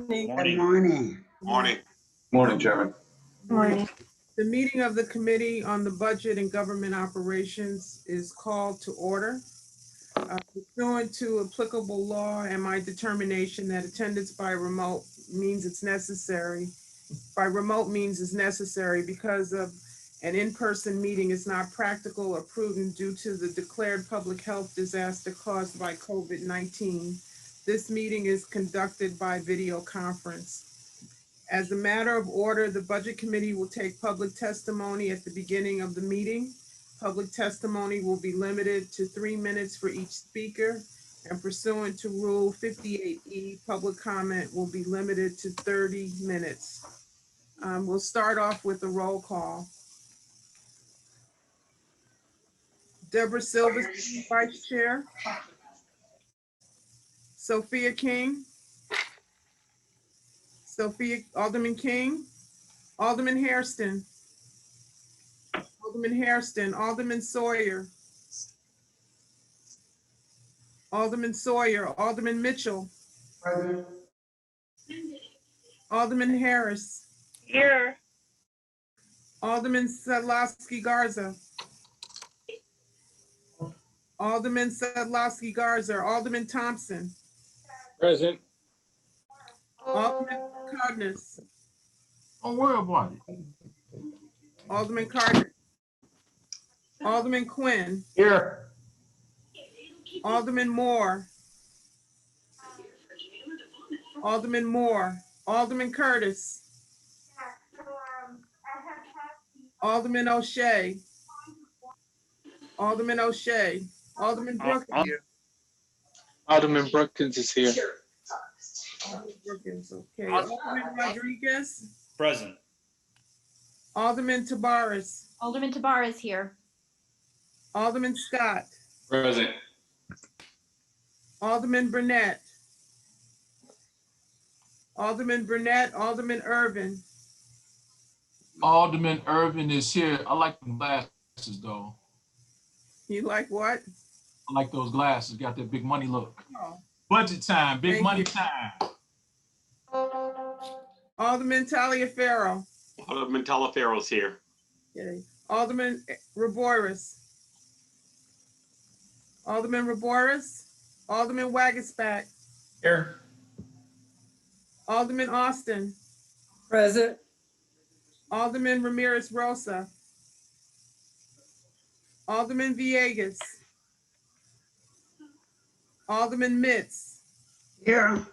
Morning. Morning. Morning. Morning, Chairman. Morning. The meeting of the Committee on the Budget and Government Operations is called to order. Pursuant to applicable law and my determination that attendance by remote means it's necessary, because of an in-person meeting is not practical or prudent due to the declared public health disaster caused by COVID-19. This meeting is conducted by video conference. As a matter of order, the Budget Committee will take public testimony at the beginning of the meeting. Public testimony will be limited to 3 minutes for each speaker, and pursuant to Rule 58E, public comment will be limited to 30 minutes. We'll start off with a roll call. Deborah Silverstein, Vice Chair. Sophia King. Alderman King. Alderman Hairston. Alderman Sawyer. Alderman Mitchell. Present. Alderman Harris. Here. Alderman Sadlowski Garza. Alderman Thompson. Present. Alderman Cardenas. Don't worry about it. Alderman Carter. Alderman Quinn. Here. Alderman Moore. Alderman Curtis. Alderman O'Shea. Alderman Brookins. Alderman Brookins is here. Okay. Alderman Rodriguez. Present. Alderman Tabares. Alderman Tabar is here. Alderman Scott. Present. Alderman Burnett. Alderman Irvin. Alderman Irvin is here. I like them glasses, though. You like what? I like those glasses. Got that big money look. Oh. Budget time. Big Thank money you. time. Alderman Taliaferro. Alderman Talaferro's here. Okay. Alderman Raboris. Alderman Wagisback. Here. Alderman Austin. Present. Alderman Ramirez Rosa. Alderman Villegas. Alderman Mitz. Here.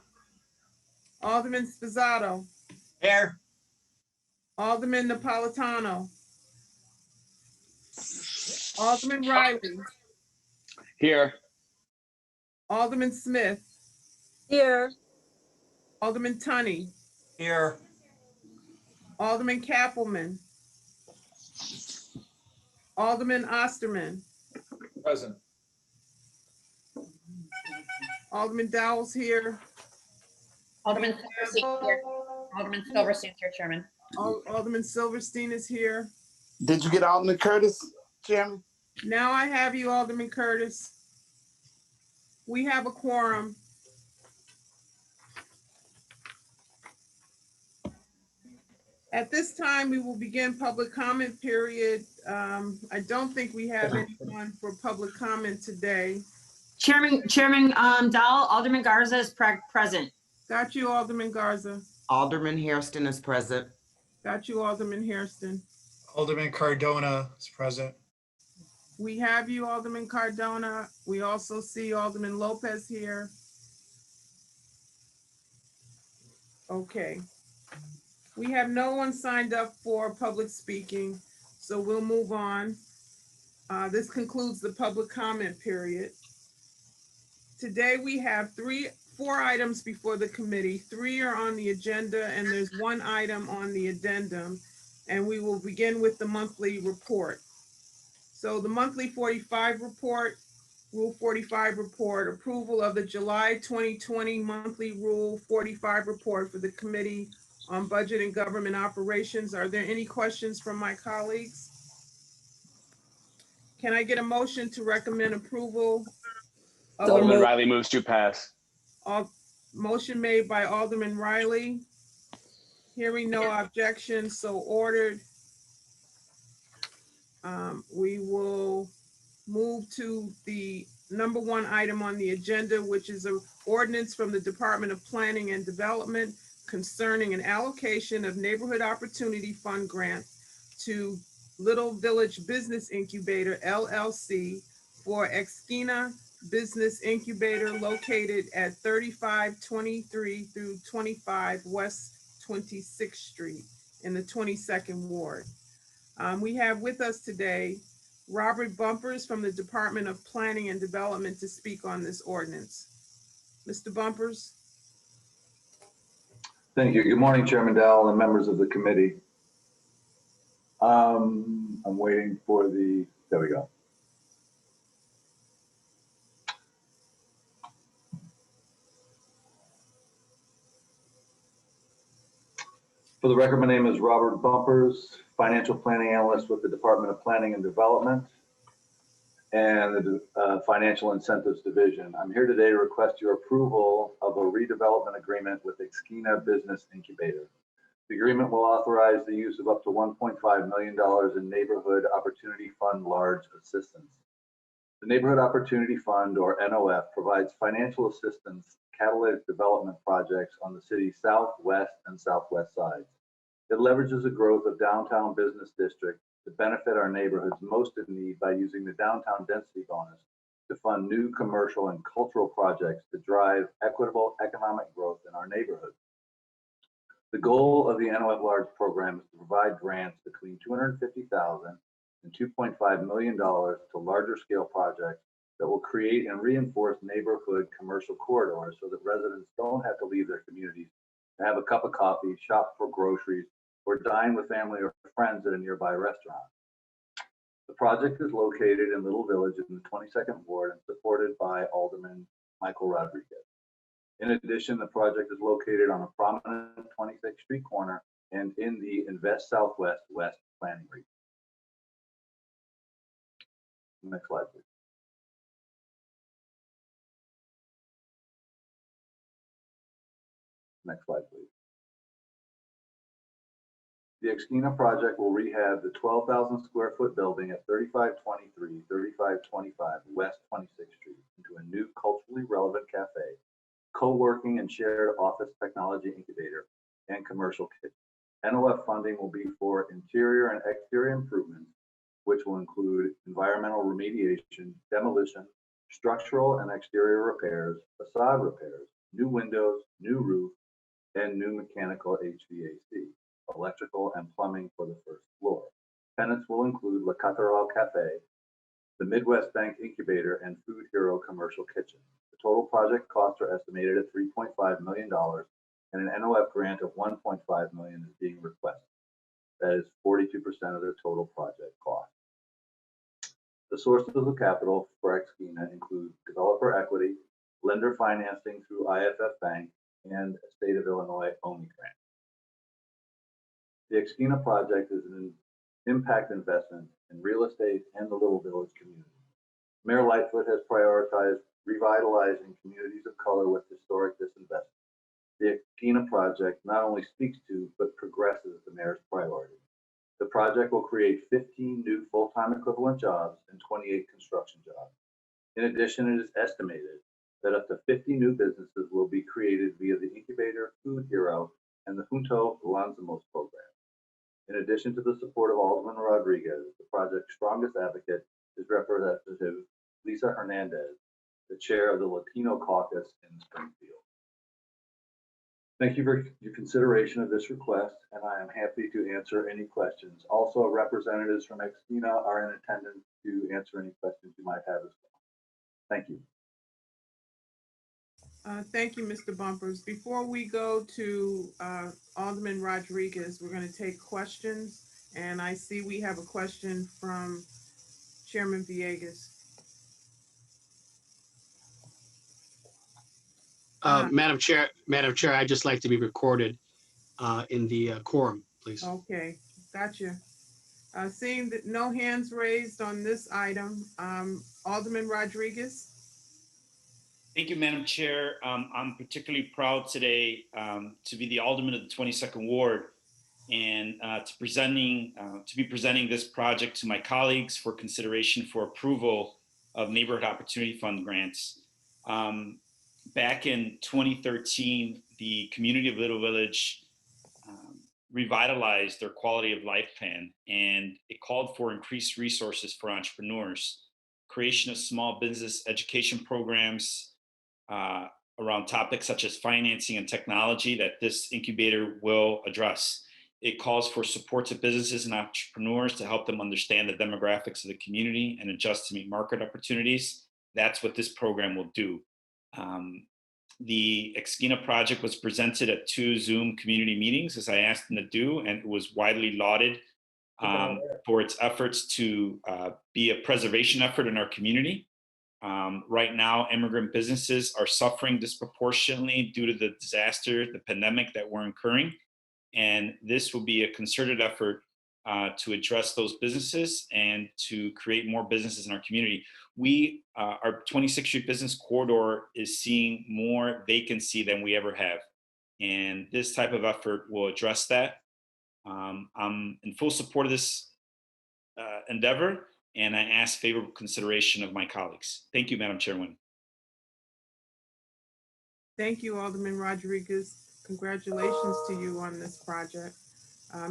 Alderman Spizzato. Here. Alderman Napolitano. Alderman Riley. Here. Alderman Smith. Here. Alderman Tunney. Here. Alderman Kappelman. Alderman Osterman. Present. Alderman Dowell's here. Alderman Silverstein here. Alderman Silverstein here, Chairman. Alderman Silverstein is here. Did you get Alderman Curtis, Chairman? Now I have you, Alderman Curtis. We have a quorum. At this time, we will begin public comment period. I don't think we have anyone for public comment today. Chairman Dowell, Alderman Garza is present. Got you, Alderman Garza. Alderman Hairston is present. Got you, Alderman Hairston. Alderman Cardona is present. We have you, Alderman Cardona. We also see Alderman Lopez here. Okay. We have no one signed up for public speaking, so we'll move on. This concludes the public comment period. Today we have four items before the committee. 3 are on the agenda and there's 1 item on the addendum, and we will begin with the monthly report. So the monthly 45 report, Rule 45 report, approval of the July 2020 monthly Rule 45 report for the Committee on Budget and Government Operations. Are there any questions from my colleagues? Can I get a motion to recommend approval? Alderman Riley moves to pass. Motion made by Alderman Riley. Hearing no objection, so ordered. We will move to the number one item on the agenda, which is an ordinance from the Department of Planning and Development concerning an allocation of Neighborhood Opportunity Fund grant to Little Village Business Incubator LLC for Esquina Business Incubator located at 3523 through 25 West 26th Street in the 22nd Ward. We have with us today Robert Bumpers from the Department of Planning and Development to speak on this ordinance. Mr. Bumpers? Thank you. Good morning, Chairman Dowell and members of the committee. I'm waiting for there we go. For the record, my name is Robert Bumpers, Financial Planning Analyst with the Department of Planning and Development and the Financial Incentives Division. I'm here today to request your approval of a redevelopment agreement with Esquina Business Incubator. The agreement will authorize the use of up to $1.5 million in Neighborhood Opportunity Fund large assistance. The Neighborhood Opportunity Fund, or NOF, provides financial assistance catalytic development projects on the city's southwest and southwest sides. It leverages the growth of downtown business district to benefit our neighborhoods most in need by using the downtown density bonus to fund new commercial and cultural projects to drive equitable economic growth in our neighborhoods. The goal of the NOF Large program is to provide grants between $250,000 and $2.5 million to larger scale projects that will create and reinforce neighborhood commercial corridors so that residents don't have to leave their communities to have a cup of coffee, shop for groceries, or dine with family or friends at a nearby restaurant. The project is located in Little Village in the 22nd Ward and supported by Alderman Michael Rodriguez. In addition, the project is located on a prominent 26th Street corner and in the Invest Southwest West planning region. Next slide, please. Next slide, please. The Esquina project will rehab the 12,000 square foot building at 3523, 3525 West 26th Street into a new culturally relevant cafe, co-working and shared office technology incubator, and commercial kitchen. NOF funding will be for interior and exterior improvements, which will include environmental remediation, demolition, structural and exterior repairs, facade repairs, new windows, new roof, and new mechanical HVAC, electrical and plumbing for the first floor. Tenants will include La Catedral Cafe, the Midwest Bank Incubator, and Food Hero Commercial Kitchen. The total project costs are estimated at $3.5 million, and an NOF grant of $1.5 million is being requested. That is 42% of the total project cost. The sources of capital for Esquina include developer equity, lender financing through IFF Bank, and a State of Illinois OMI grant. The Esquina project is an impact investment in real estate and the Little Village community. Mayor Lightfoot has prioritized revitalizing communities of color with historic disinvestment. The Athena Project not only speaks to, but progresses the mayor's priority. The project will create 15 new full-time equivalent jobs and 28 construction jobs. In addition, it is estimated that up to 50 new businesses will be created via the Incubator, Food Hero, and the Junto Lanzamos program. In addition to the support of Alderman Rodriguez, the project's strongest advocate is Representative Lisa Hernandez, the chair of the Latino caucus in Springfield. Thank you for your consideration of this request, and I am happy to answer any questions. Also, representatives from Esquina are in attendance to answer any questions you might have as well. Thank you. Thank you, Mr. Bumpers. Before we go to Alderman Rodriguez, we're going to take questions. And I see we have a question from Chairman Villegas. Madam Chair, I'd just like to be recorded in the quorum, please. Okay, gotcha. Seeing that no hands raised on this item, Alderman Rodriguez. Thank you, Madam Chair. I'm particularly proud today to be the alderman of the 22nd Ward and to be presenting this project to my colleagues for consideration for approval of Neighborhood Opportunity Fund grants. Back in 2013, the community of Little Village revitalized their quality of life plan, and it called for increased resources for entrepreneurs, creation of small business education programs, around topics such as financing and technology that this incubator will address. It calls for support to businesses and entrepreneurs to help them understand the demographics of the community and adjust to meet market opportunities. That's what this program will do. The Athena Project was presented at 2 Zoom community meetings, as I asked them to do, and it was widely lauded for its efforts to be a preservation effort in our community. Right now, immigrant businesses are suffering disproportionately due to the disaster, the pandemic that we're incurring. And this will be a concerted effort to address those businesses and to create more businesses in our community. Our 26th Street Business Corridor is seeing more vacancy than we ever have. And this type of effort will address that. I'm in full support of this endeavor, and I ask favorable consideration of my colleagues. Thank you, Madam Chairwoman. Thank you, Alderman Rodriguez. Congratulations to you on this project.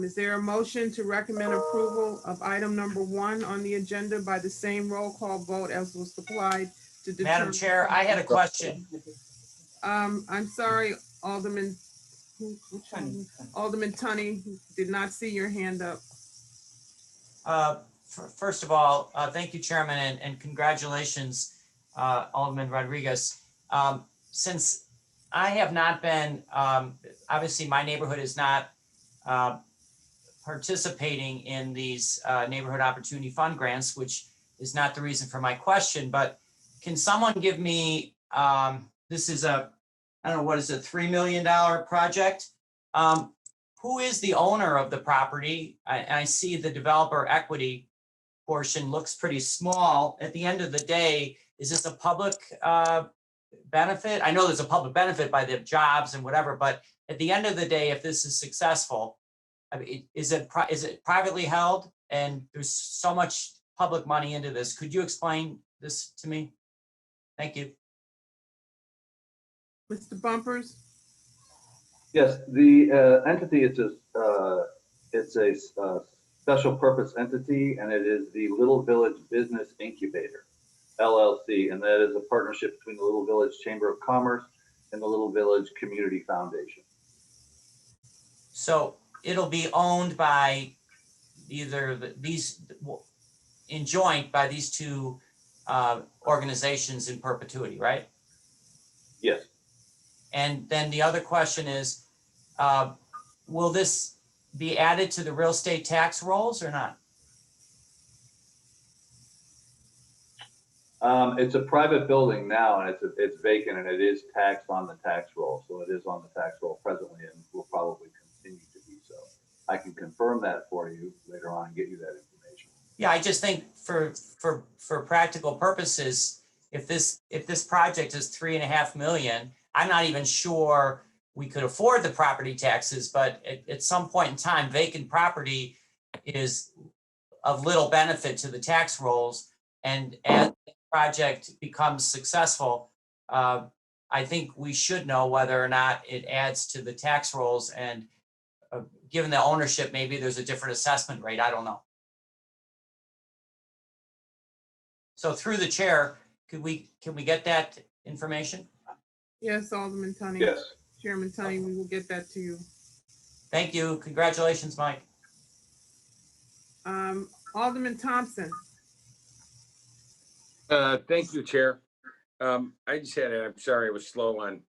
Is there a motion to recommend approval of item number 1 on the agenda by the same roll call vote as was supplied to determine? Madam Chair, I had a question. I'm sorry, Alderman. Alderman Tunney, did not see your hand up. First of all, thank you, Chairman, and congratulations, Alderman Rodriguez. Since I have not been, obviously my neighborhood is not participating in these Neighborhood Opportunity Fund grants, which is not the reason for my question, but can someone give me, this is I don't know, what is it, $3 million project? Who is the owner of the property? I see the developer equity portion looks pretty small. At the end of the day, is this a public benefit? I know there's a public benefit by the jobs and whatever, but at the end of the day, if this is successful, I mean, is it privately held? And there's so much public money into this. Could you explain this to me? Thank you. Mr. Bumpers? Yes, the entity it's a special purpose entity, and it is the Little Village Business Incubator, LLC, and that is a partnership between the Little Village Chamber of Commerce and the Little Village Community Foundation. So it'll be owned by either in joint by these two organizations in perpetuity, right? Yes. And then the other question is, will this be added to the real estate tax rolls or not? It's a private building now, and it's vacant, and it is taxed on the tax roll. So it is on the tax roll presently, and will probably continue to be so. I can confirm that for you later on and get you that information. Yeah, I just think for practical purposes, if this project is $3.5 million, I'm not even sure we could afford the property taxes, but at some point in time, vacant property is of little benefit to the tax rolls. And as the project becomes successful, I think we should know whether or not it adds to the tax rolls. And given the ownership, maybe there's a different assessment rate. I don't know. So through the chair, can we get that information? Yes, Alderman Tunney. Yes. Chairman Tunney, we will get that to you. Thank you. Congratulations, Mike. Alderman Thompson. Thank you, Chair. I just I'm sorry, I was slow on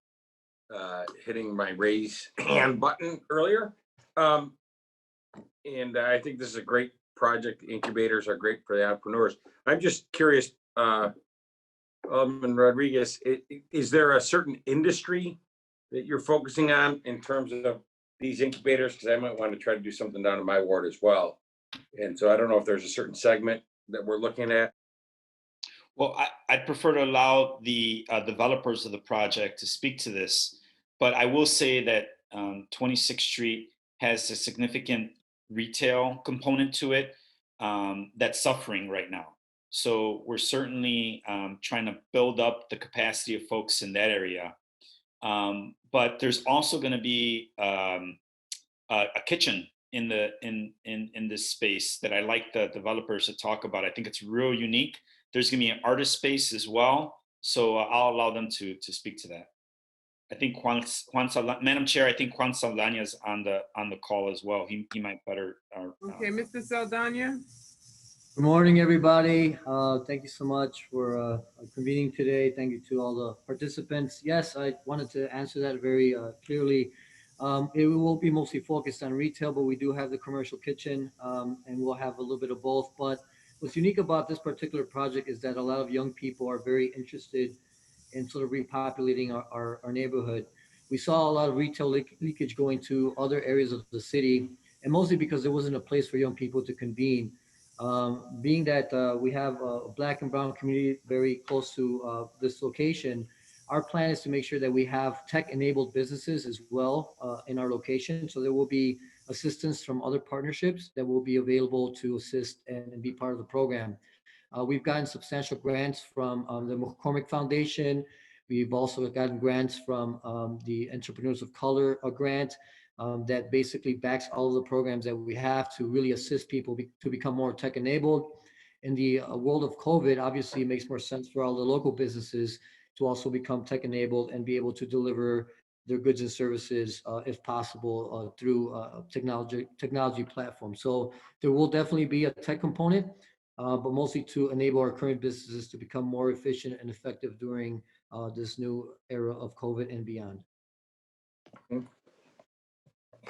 hitting my raise hand button earlier. And I think this is a great project. Incubators are great for the entrepreneurs. I'm just curious, Alderman Rodriguez, is there a certain industry that you're focusing on in terms of these incubators? Because I might want to try to do something down in my ward as well. And so I don't know if there's a certain segment that we're looking at. Well, I'd prefer to allow the developers of the project to speak to this, but I will say that 26th Street has a significant retail component to it that's suffering right now. So we're certainly trying to build up the capacity of folks in that area. But there's also going to be a kitchen in this space that I like the developers to talk about. I think it's real unique. There's going to be an artist space as well, so I'll allow them to speak to that. I think Madam Chair, I think Juan Saldana is on the call as well. He might better. Okay, Mr. Saldana? Good morning, everybody. Thank you so much for convening today. Thank you to all the participants. Yes, I wanted to answer that very clearly. It will be mostly focused on retail, but we do have the commercial kitchen, and we'll have a little bit of both. But what's unique about this particular project is that a lot of young people are very interested in sort of repopulating our neighborhood. We saw a lot of retail leakage going to other areas of the city, and mostly because there wasn't a place for young people to convene. Being that we have a Black and brown community very close to this location, our plan is to make sure that we have tech-enabled businesses as well in our location. So there will be assistance from other partnerships that will be available to assist and be part of the program. We've gotten substantial grants from the McCormick Foundation. We've also gotten grants from the Entrepreneurs of Color grant that basically backs all of the programs that we have to really assist people to become more tech-enabled. In the world of COVID, obviously it makes more sense for all the local businesses to also become tech-enabled and be able to deliver their goods and services, if possible, through technology platforms. So there will definitely be a tech component, but mostly to enable our current businesses to become more efficient and effective during this new era of COVID and beyond.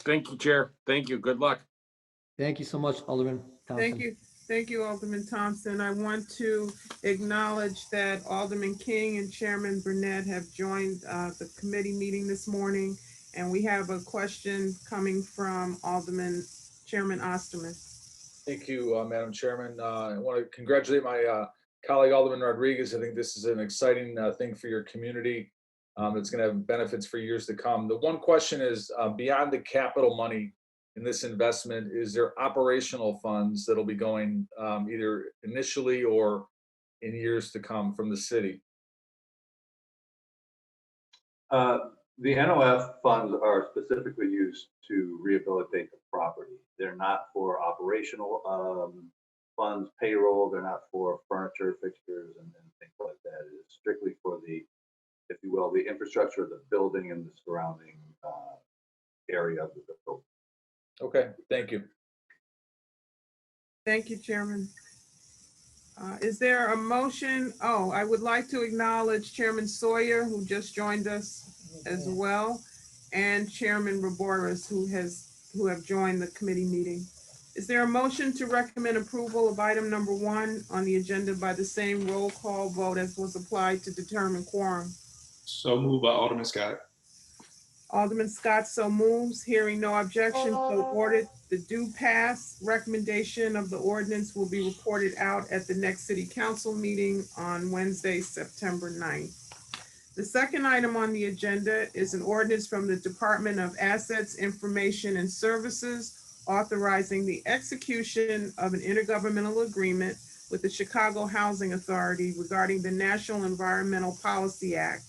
Thank you, Chair. Thank you. Good luck. Thank you so much, Alderman Thompson. Thank you. Thank you, Alderman Thompson. I want to acknowledge that Alderman King and Chairman Burnett have joined the committee meeting this morning, and we have a question coming from Chairman Osterman. Thank you, Madam Chairman. I want to congratulate my colleague Alderman Rodriguez. I think this is an exciting thing for your community. It's going to have benefits for years to come. The one question is, beyond the capital money in this investment, is there operational funds that'll be going either initially or in years to come from the city? The NOF funds are specifically used to rehabilitate the property. They're not for operational funds, payroll. They're not for furniture, fixtures, and things like that. It's strictly for the, if you will, the infrastructure of the building and the surrounding area of the building. Okay, thank you. Thank you, Chairman. Is there a motion? Oh, I would like to acknowledge Chairman Sawyer, who just joined us as well, and Chairman Raboris, who have joined the committee meeting. Is there a motion to recommend approval of item number 1 on the agenda by the same roll call vote as was applied to determine quorum? So moved by Alderman Scott. Alderman Scott so moves. Hearing no objection, so ordered. The due pass recommendation of the ordinance will be reported out at the next city council meeting on Wednesday, September 9th. The second item on the agenda is an ordinance from the Department of Assets, Information and Services authorizing the execution of an intergovernmental agreement with the Chicago Housing Authority regarding the National Environmental Policy Act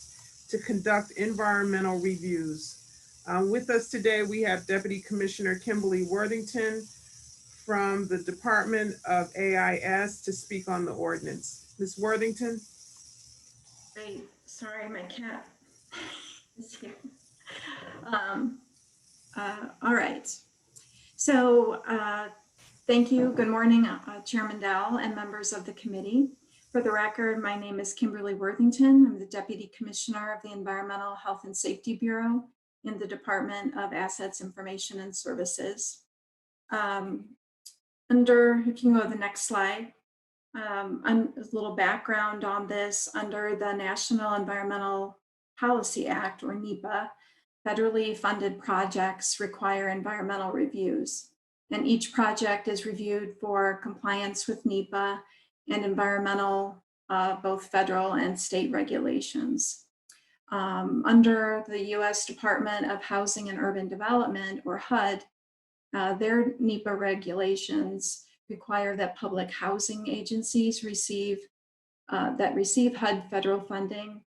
to conduct environmental reviews. With us today, we have Deputy Commissioner Kimberly Worthington from the Department of AIS to speak on the ordinance. Ms. Worthington? Great. Sorry, my cat is here. All right. So thank you. Good morning, Chairman Dowell and members of the committee. For the record, my name is Kimberly Worthington. I'm the Deputy Commissioner of the Environmental Health and Safety Bureau in the Department of Assets, Information and Services. You can go to the next slide. A little background on this: under the National Environmental Policy Act, or NEPA, federally funded projects require environmental reviews, and each project is reviewed for compliance with NEPA and environmental both federal and state regulations. Under the U.S. Department of Housing and Urban Development, or HUD, their NEPA regulations require that public housing agencies receive HUD federal funding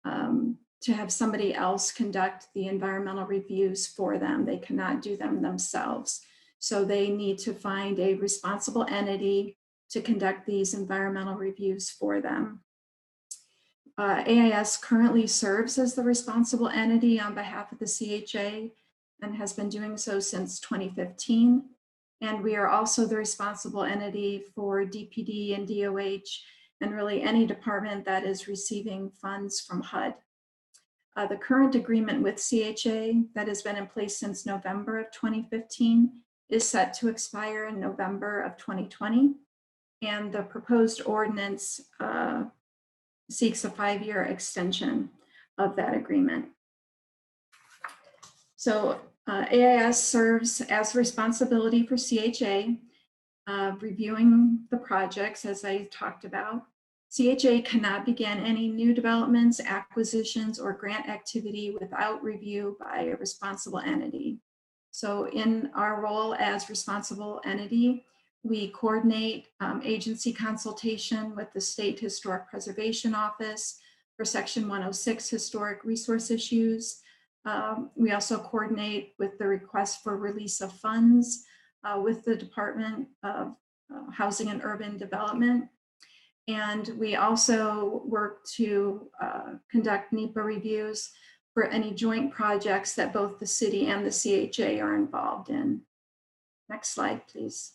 to have somebody else conduct the environmental reviews for them. They cannot do them themselves. So they need to find a responsible entity to conduct these environmental reviews for them. AIS currently serves as the responsible entity on behalf of the CHA and has been doing so since 2015. And we are also the responsible entity for DPD and DOH and really any department that is receiving funds from HUD. The current agreement with CHA that has been in place since November of 2015 is set to expire in November of 2020. And the proposed ordinance seeks a 5-year extension of that agreement. So AIS serves as responsibility for CHA, reviewing the projects as I talked about. CHA cannot begin any new developments, acquisitions, or grant activity without review by a responsible entity. So in our role as responsible entity, we coordinate agency consultation with the State Historic Preservation Office for Section 106 historic resource issues. We also coordinate with the request for release of funds with the Department of Housing and Urban Development. And we also work to conduct NEPA reviews for any joint projects that both the city and the CHA are involved in. Next slide, please.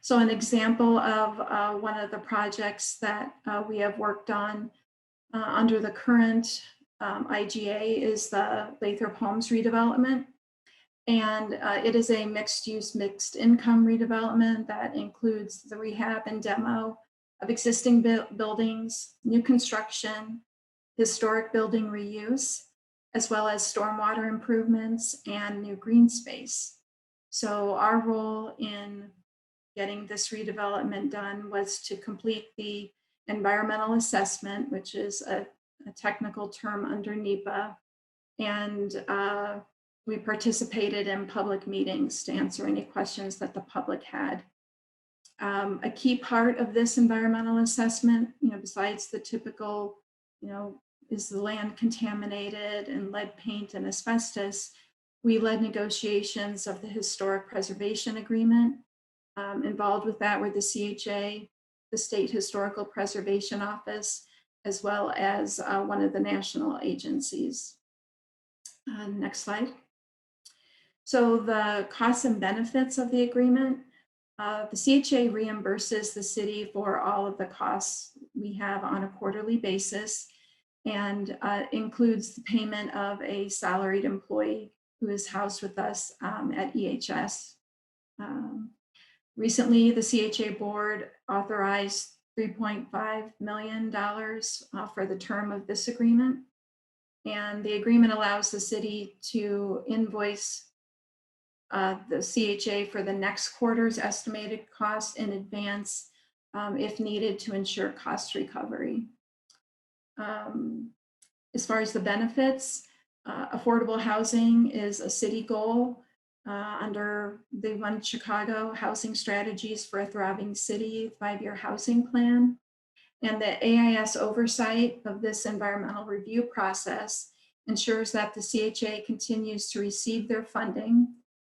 So an example of one of the projects that we have worked on under the current IGA is the Lathrop Homes redevelopment. And it is a mixed-use, mixed-income redevelopment that includes the rehab and demo of existing buildings, new construction, historic building reuse, as well as stormwater improvements and new green space. So our role in getting this redevelopment done was to complete the environmental assessment, which is a technical term under NEPA. And we participated in public meetings to answer any questions that the public had. A key part of this environmental assessment, besides the typical, is the land contaminated and lead paint and asbestos, we led negotiations of the historic preservation agreement. Involved with that were the CHA, the State Historical Preservation Office, as well as one of the national agencies. Next slide. So the costs and benefits of the agreement. The CHA reimburses the city for all of the costs we have on a quarterly basis and includes the payment of a salaried employee who is housed with us at EHS. Recently, the CHA board authorized $3.5 million for the term of this agreement. And the agreement allows the city to invoice the CHA for the next quarter's estimated cost in advance if needed to ensure cost recovery. As far as the benefits, affordable housing is a city goal under the One Chicago Housing Strategies for a Thriving City 5-year housing plan. And the AIS oversight of this environmental review process ensures that the CHA continues to receive their funding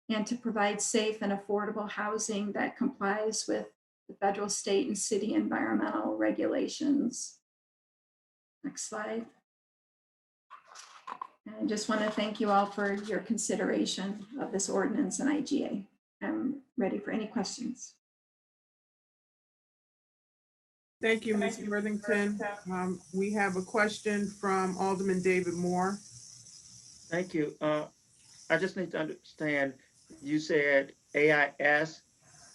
and to provide safe and affordable housing that complies with the federal, state, and city environmental regulations. Next slide. And I just want to thank you all for your consideration of this ordinance and IGA. I'm ready for any questions. Thank you, Ms. Worthington. We have a question from Alderman David Moore. Thank you. I just need to understand, you said AIS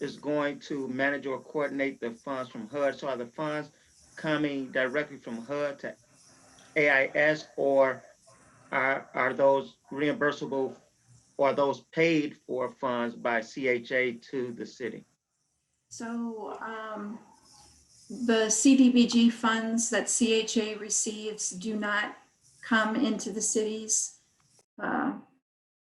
is going to manage or coordinate the funds from HUD. So are the funds coming directly from HUD to AIS, or are those reimbursable, or are those paid for funds by CHA to the city? So The CDBG funds that CHA receives do not come into the city's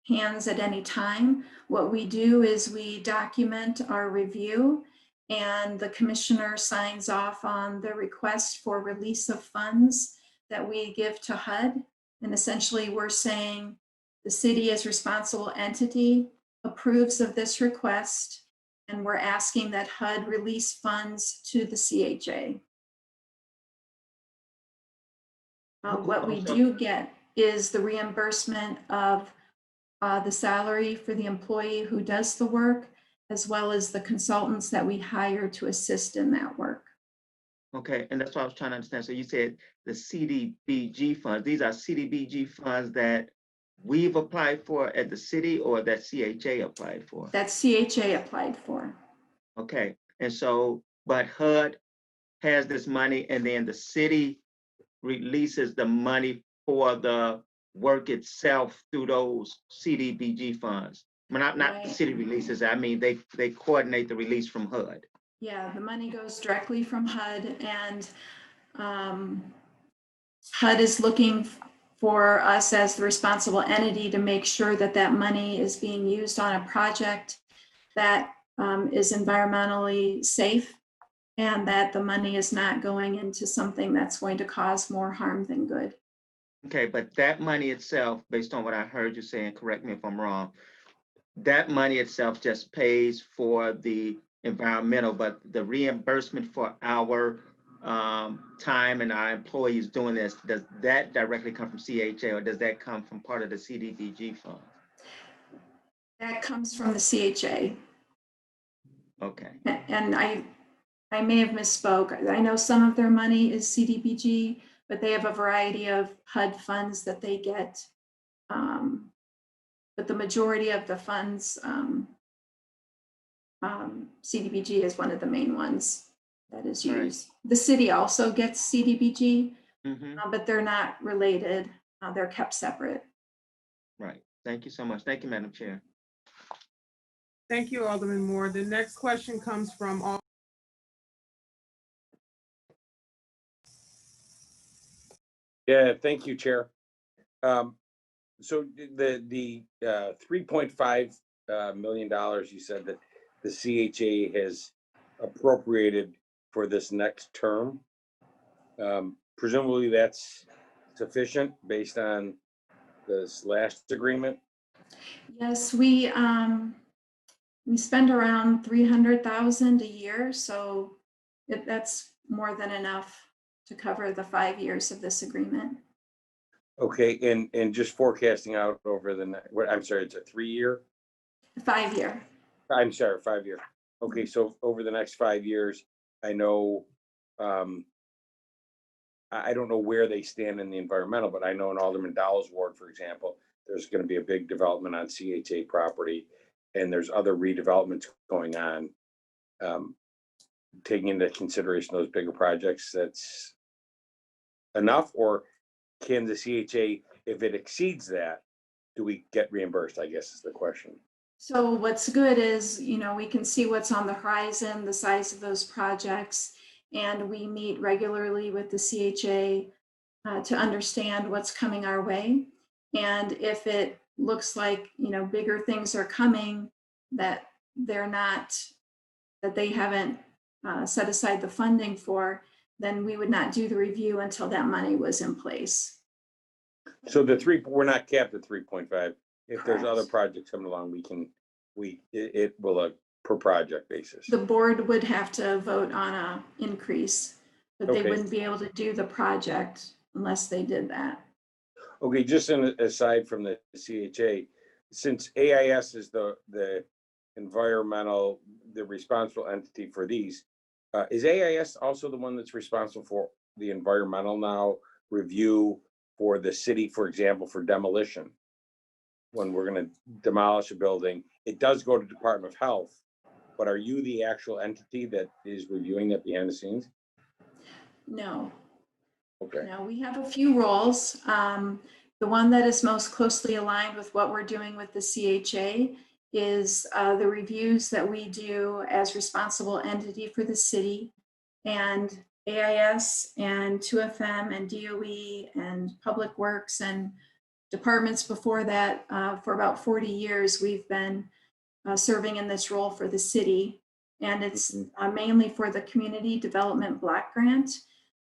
hands at any time. What we do is we document our review, and the commissioner signs off on the request for release of funds that we give to HUD. And essentially we're saying the city as responsible entity approves of this request, and we're asking that HUD release funds to the CHA. What we do get is the reimbursement of the salary for the employee who does the work, as well as the consultants that we hire to assist in that work. Okay, and that's what I was trying to understand. So you said the CDBG funds, these are CDBG funds that we've applied for at the city or that CHA applied for? That CHA applied for. Okay, and so, but HUD has this money and then the city releases the money for the work itself through those CDBG funds. Well, not the Right. city releases, I mean, they coordinate the release from HUD. Yeah, the money goes directly from HUD, and HUD is looking for us as the responsible entity to make sure that that money is being used on a project that is environmentally safe, and that the money is not going into something that's going to cause more harm than good. Okay, but that money itself, based on what I heard you saying, correct me if I'm wrong, that money itself just pays for the environmental, but the reimbursement for our time and our employees doing this, does that directly come from CHA or does that come from part of the CDBG fund? That comes from the CHA. Okay. And I may have misspoke. I know some of their money is CDBG, but they have a variety of HUD funds that they get. But the majority of the funds, CDBG is one of the main ones that is used. Right. The city also gets CDBG, but they're not related. They're kept separate. Right. Thank you so much. Thank you, Madam Chair. Thank you, Alderman Moore. The next question comes from Yeah, thank you, Chair. So the $3.5 million you said that the CHA has appropriated for this next term, presumably that's sufficient based on this last agreement? Yes, we spend around $300,000 a year, so that's more than enough to cover the 5 years of this agreement. Okay, and just forecasting out over the I'm sorry, it's a 3-year? 5 year. I'm sorry, 5 year. Okay, so over the next 5 years, I know, I don't know where they stand in the environmental, but I know in Alderman Dowell's ward, for example, there's going to be a big development on CHA property, and there's other redevelopments going on. Taking into consideration those bigger projects, that's enough, or can the CHA, if it exceeds that, do we get reimbursed, I guess is the question. So what's good is, we can see what's on the horizon, the size of those projects, and we meet regularly with the CHA to understand what's coming our way. And if it looks like, bigger things are coming that they haven't set aside the funding for, then we would not do the review until that money was in place. So we're not capped at 3.5. If Correct. There's other projects coming along, it will per project basis. The board would have to vote on an increase, but they Okay. wouldn't be able to do the project unless they did that. Okay, just aside from the CHA, since AIS is the environmental, the responsible entity for these, is AIS also the one that's responsible for the environmental now review for the city, for example, for demolition? When we're going to demolish a building, it does go to Department of Health, but are you the actual entity that is reviewing that behind the scenes? No. Okay. No, we have a few roles. The one that is most closely aligned with what we're doing with the CHA is the reviews that we do as responsible entity for the city. and AIS and 2FM and DOE and Public Works and departments before that. For about 40 years, we've been serving in this role for the city. And it's mainly for the Community Development Block Grant.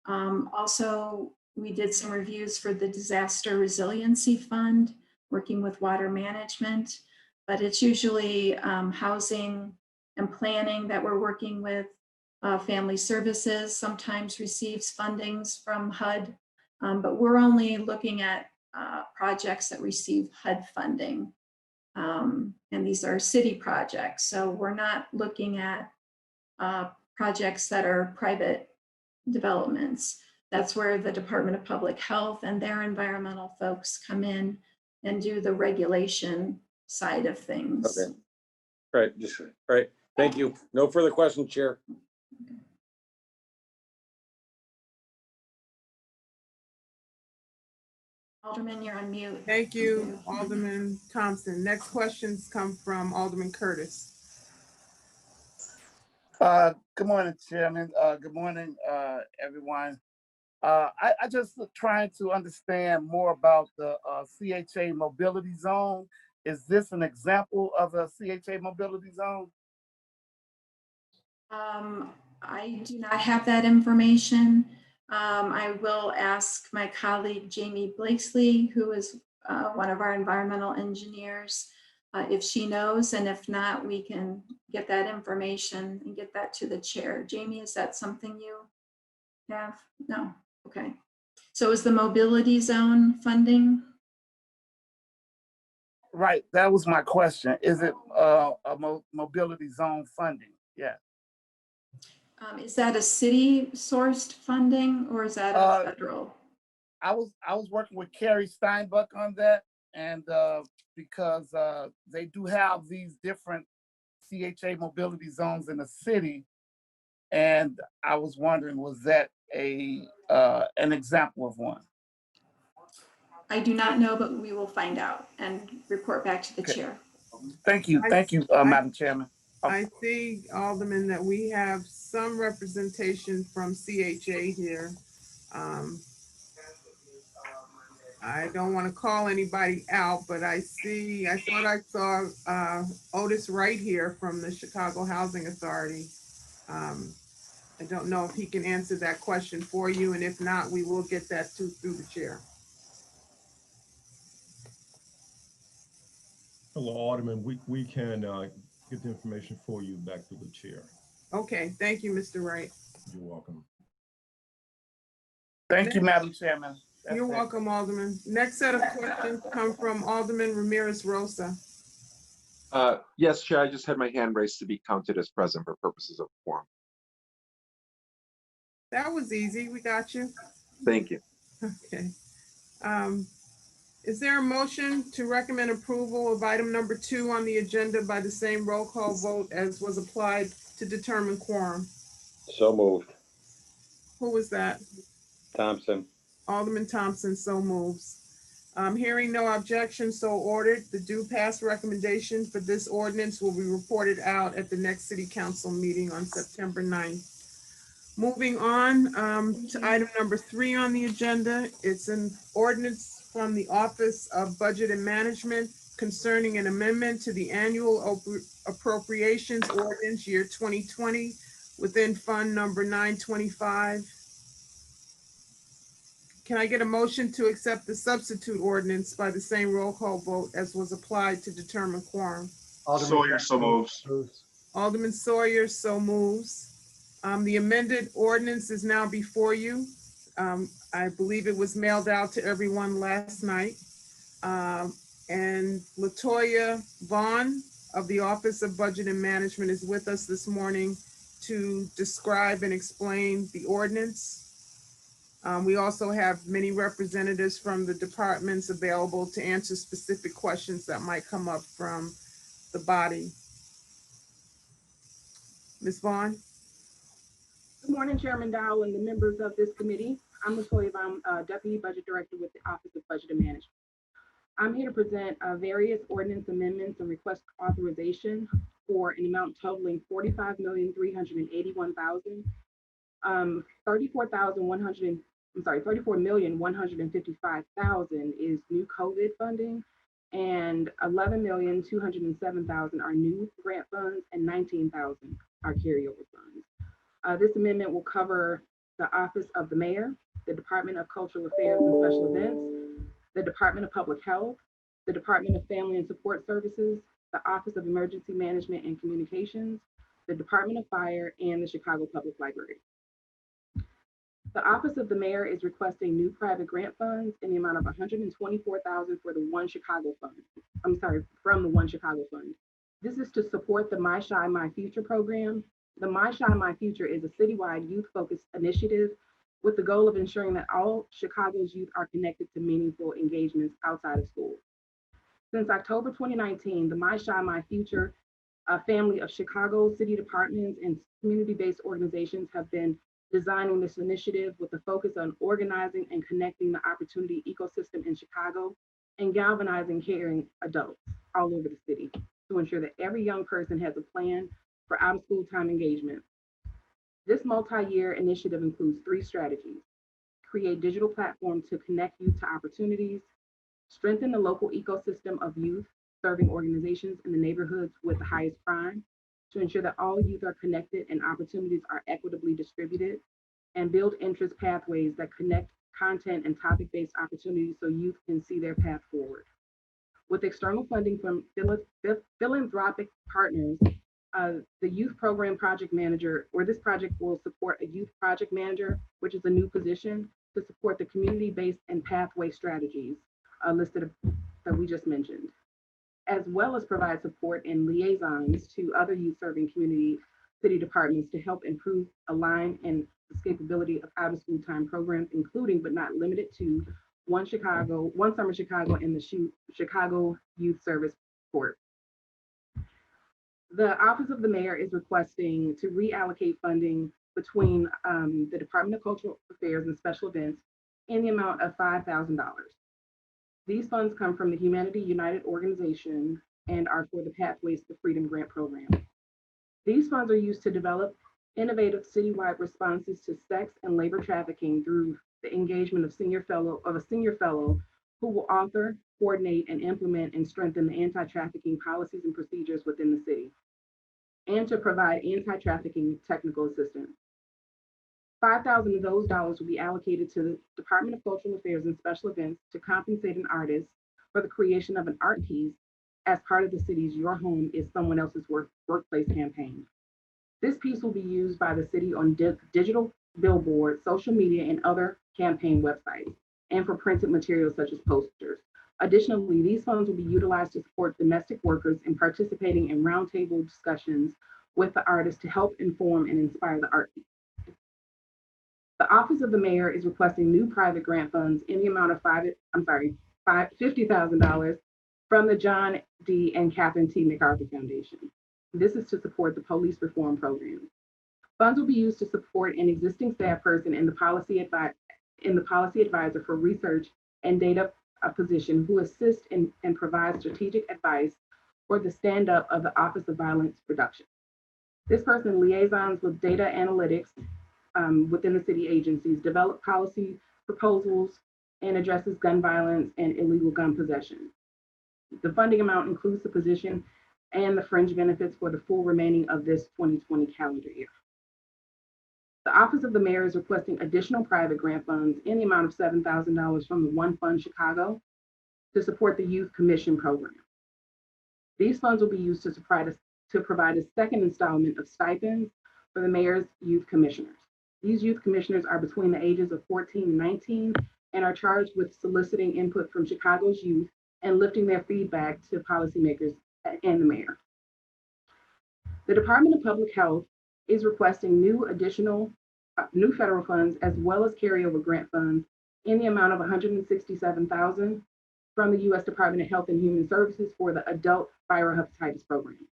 Also, we did some reviews for the Disaster Resiliency Fund, working with water management, but it's usually housing and planning that we're working with. Family Services sometimes receives fundings from HUD, but we're only looking at projects that receive HUD funding. And these are city projects. So we're not looking at projects that are private developments. That's where the Department of Public Health and their environmental folks come in and do the regulation side of things. Okay. Right, just right. Thank you. No further questions, Chair. Alderman, you're on mute. Thank you, Alderman Thompson. Next questions come from Alderman Curtis. Good morning, Chairman. Good morning, everyone. I just trying to understand more about the CHA mobility zone. Is this an example of a CHA mobility zone? I do not have that information. I will ask my colleague Jamie Blakesley, who is one of our environmental engineers, if she knows, and if not, we can get that information and get that to the chair. Jamie, is that something you have? No, okay. So is the mobility zone funding? Right, that was my question. Is it a mobility zone funding? Yeah. Is that a city sourced funding or is that a federal? I was working with Carrie Steinbuck on that, and because they do have these different CHA mobility zones in the city, and I was wondering, was that an example of one? I do not know, but we will find out and report back to the chair. Thank you, Madam Chairman. I see, Alderman, that we have some representation from CHA here. I don't want to call anybody out, but I thought I saw Otis Wright here from the Chicago Housing Authority. I don't know if he can answer that question for you, and if not, we will get that through the chair. Hello, Alderman. We can get the information for you back to the chair. Okay, thank you, Mr. Wright. You're welcome. Thank you, Madam Chairman. You're welcome, Alderman. Next set of questions come from Alderman Ramirez Rosa. Yes, Chair, I just had my hand raised to be counted as present for purposes of quorum. That was easy. We got you. Thank you. Okay. Is there a motion to recommend approval of item number 2 on the agenda by the same roll call vote as was applied to determine quorum? So moved. Who was that? Thompson. Alderman Thompson, so moves. Hearing no objection, so ordered. The due pass recommendation for this ordinance will be reported out at the next city council meeting on September 9th. Moving on to item number 3 on the agenda. It's an ordinance from the Office of Budget and Management concerning an amendment to the annual appropriations ordinance year 2020 within fund number 925. Can I get a motion to accept the substitute ordinance by the same roll call vote as was applied to determine quorum? Sawyer, so moves. Alderman Sawyer, so moves. The amended ordinance is now before you. I believe it was mailed out to everyone last night. And Latoya Vaughn of the Office of Budget and Management is with us this morning to describe and explain the ordinance. We also have many representatives from the departments available to answer specific questions that might come up from the body. Ms. Vaughn? Good morning, Chairman Dow and the members of this committee. I'm Latoya Vaughn, Deputy Budget Director with the Office of Budget and Management. I'm here to present various ordinance amendments and request authorization for an amount totaling $45,381,000 $34,155,000 is new COVID funding, and $11,207,000 are new grant funds, and $19,000 are carryover funds. This amendment will cover the Office of the Mayor, the Department of Cultural Affairs and Special Events, the Department of Public Health, the Department of Family and Support Services, the Office of Emergency Management and Communications, the Department of Fire, and the Chicago Public Library. The Office of the Mayor is requesting new private grant funds in the amount of $124,000 for the One Chicago Fund. From the One Chicago Fund. This is to support the My Shy, My Future program. The My Shy, My Future is a citywide youth-focused initiative with the goal of ensuring that all Chicago's youth are connected to meaningful engagements outside of school. Since October 2019, the My Shy, My Future, a family of Chicago city departments and community-based organizations have been designing this initiative with a focus on organizing and connecting the opportunity ecosystem in Chicago and galvanizing caring adults all over the city to ensure that every young person has a plan for out-of-school time engagement. This multi-year initiative includes 3 strategies: create digital platforms to connect youth to opportunities, strengthen the local ecosystem of youth serving organizations in the neighborhoods with the highest crime to ensure that all youth are connected and opportunities are equitably distributed, and build interest pathways that connect content and topic-based opportunities so youth can see their path forward. With external funding from philanthropic partners, the Youth Program Project Manager, or this project will support a Youth Project Manager, which is a new position to support the community-based and pathway strategies listed that we just mentioned, as well as provide support and liaisons to other youth-serving community city departments to help improve, align, and escapability of out-of-school time programs, including but not limited to One Summer Chicago, and the Chicago Youth Service Corps. The Office of the Mayor is requesting to reallocate funding between the Department of Cultural Affairs and Special Events in the amount of $5,000. These funds come from the Humanity United organization and are for the Pathways to Freedom Grant Program. These funds are used to develop innovative citywide responses to sex and labor trafficking through the engagement of a senior fellow who will author, coordinate, and implement and strengthen the anti-trafficking policies and procedures within the city, and to provide anti-trafficking technical assistance. $5,000 of those dollars will be allocated to the Department of Cultural Affairs and Special Events to compensate an artist for the creation of an art piece as part of the city's Your Home is Someone Else's Workplace campaign. This piece will be used by the city on digital billboards, social media, and other campaign websites, and for printed materials such as posters. Additionally, these funds will be utilized to support domestic workers in participating in roundtable discussions with the artist to help inform and inspire the art piece. The Office of the Mayor is requesting new private grant funds in the amount of $50,000 from the John D. and Catherine T. MacArthur Foundation. This is to support the police reform program. Funds will be used to support an existing staff person in the policy advisor for research and data position who assists and provides strategic advice for the stand-up of the Office of Violence Reduction. This person liaisons with data analytics within the city agencies, develop policy proposals, and addresses gun violence and illegal gun possession. The funding amount includes the position and the fringe benefits for the full remaining of this 2020 calendar year. The Office of the Mayor is requesting additional private grant funds in the amount of $7,000 from the One Fund Chicago to support the Youth Commission program. These funds will be used to provide a second installment of stipends for the mayor's youth commissioners. These youth commissioners are between the ages of 14 and 19 and are charged with soliciting input from Chicago's youth and lifting their feedback to policymakers and the mayor. The Department of Public Health is requesting new federal funds as well as carryover grant funds in the amount of $167,000 from the U.S. Department of Health and Human Services for the Adult Viral Hepatitis Program.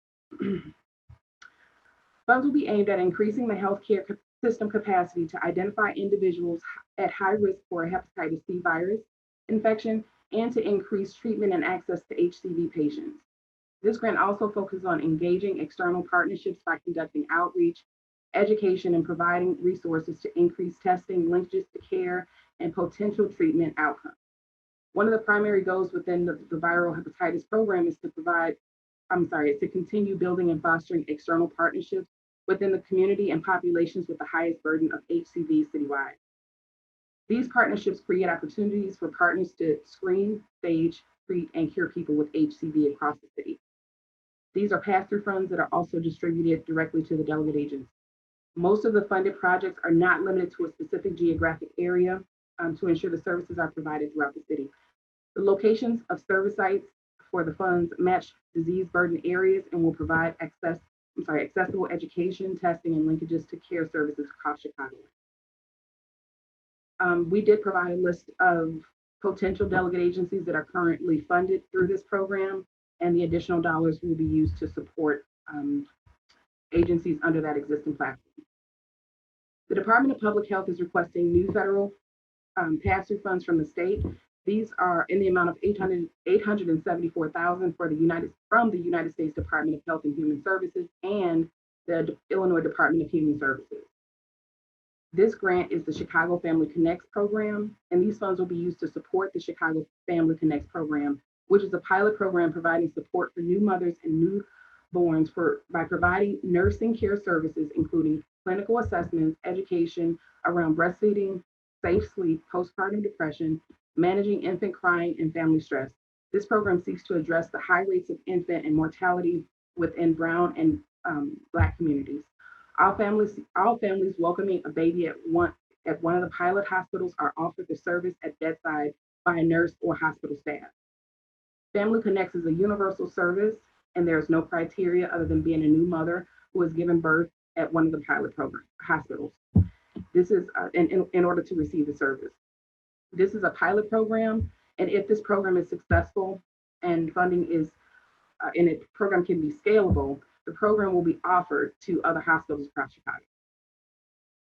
Funds will be aimed at increasing the healthcare system capacity to identify individuals at high risk for hepatitis C virus infection and to increase treatment and access to HCV patients. This grant also focuses on engaging external partnerships by conducting outreach education, and providing resources to increase testing, linkages to care, and potential treatment outcomes. One of the primary goals within the viral hepatitis program is to continue building and fostering external partnerships within the community and populations with the highest burden of HCV citywide. These partnerships create opportunities for partners to screen, stage, treat, and cure people with HCV across the city. These are pass-through funds that are also distributed directly to the delegate agents. Most of the funded projects are not limited to a specific geographic area to ensure the services are provided throughout the city. The locations of service sites for the funds match disease burden areas and will provide accessible education, testing, and linkages to care services across Chicago. We did provide a list of potential delegate agencies that are currently funded through this program, and the additional dollars will be used to support agencies under that existing platform. The Department of Public Health is requesting new federal pass-through funds from the state. These are in the amount of $874,000 from the United States Department of Health and Human Services and the Illinois Department of Human Services. This grant is the Chicago Family Connects program, and these funds will be used to support the Chicago Family Connects program, which is a pilot program providing support for new mothers and newborns by providing nursing care services, including clinical assessments, education around breastfeeding, safe sleep, postpartum depression, managing infant crying, and family stress. This program seeks to address the high rates of infant and mortality within Brown and Black communities. All families welcoming a baby at one of the pilot hospitals are offered the service at bedside by a nurse or hospital staff. Family Connects is a universal service, and there is no criteria other than being a new mother who has given birth at one of the pilot program hospitals. This is in order to receive the service. This is a pilot program, and if this program is successful and funding is, and the program can be scalable, the program will be offered to other hospitals across Chicago.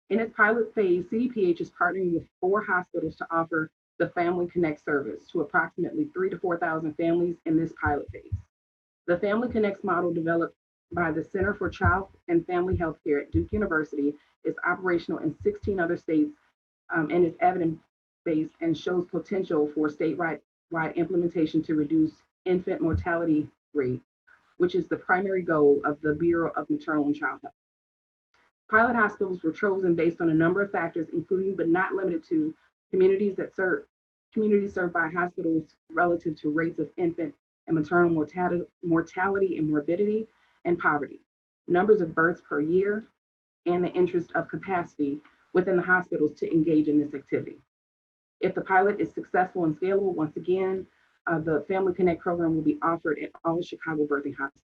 In its pilot phase, CDPH is partnering with 4 hospitals to offer the Family Connect service to approximately 3,000 to 4,000 families in this pilot phase. The Family Connects model developed by the Center for Child and Family Healthcare at Duke University is operational in 16 other states and is evidence-based and shows potential for statewide implementation to reduce infant mortality rate, which is the primary goal of the Bureau of Maternal and Child Health. Pilot hospitals were chosen based on a number of factors, including but not limited to communities served by hospitals relative to rates of infant and maternal mortality and morbidity and poverty, numbers of births per year, and the interest of capacity within the hospitals to engage in this activity. If the pilot is successful and scalable, once again, the Family Connect program will be offered at all Chicago birthing hospitals.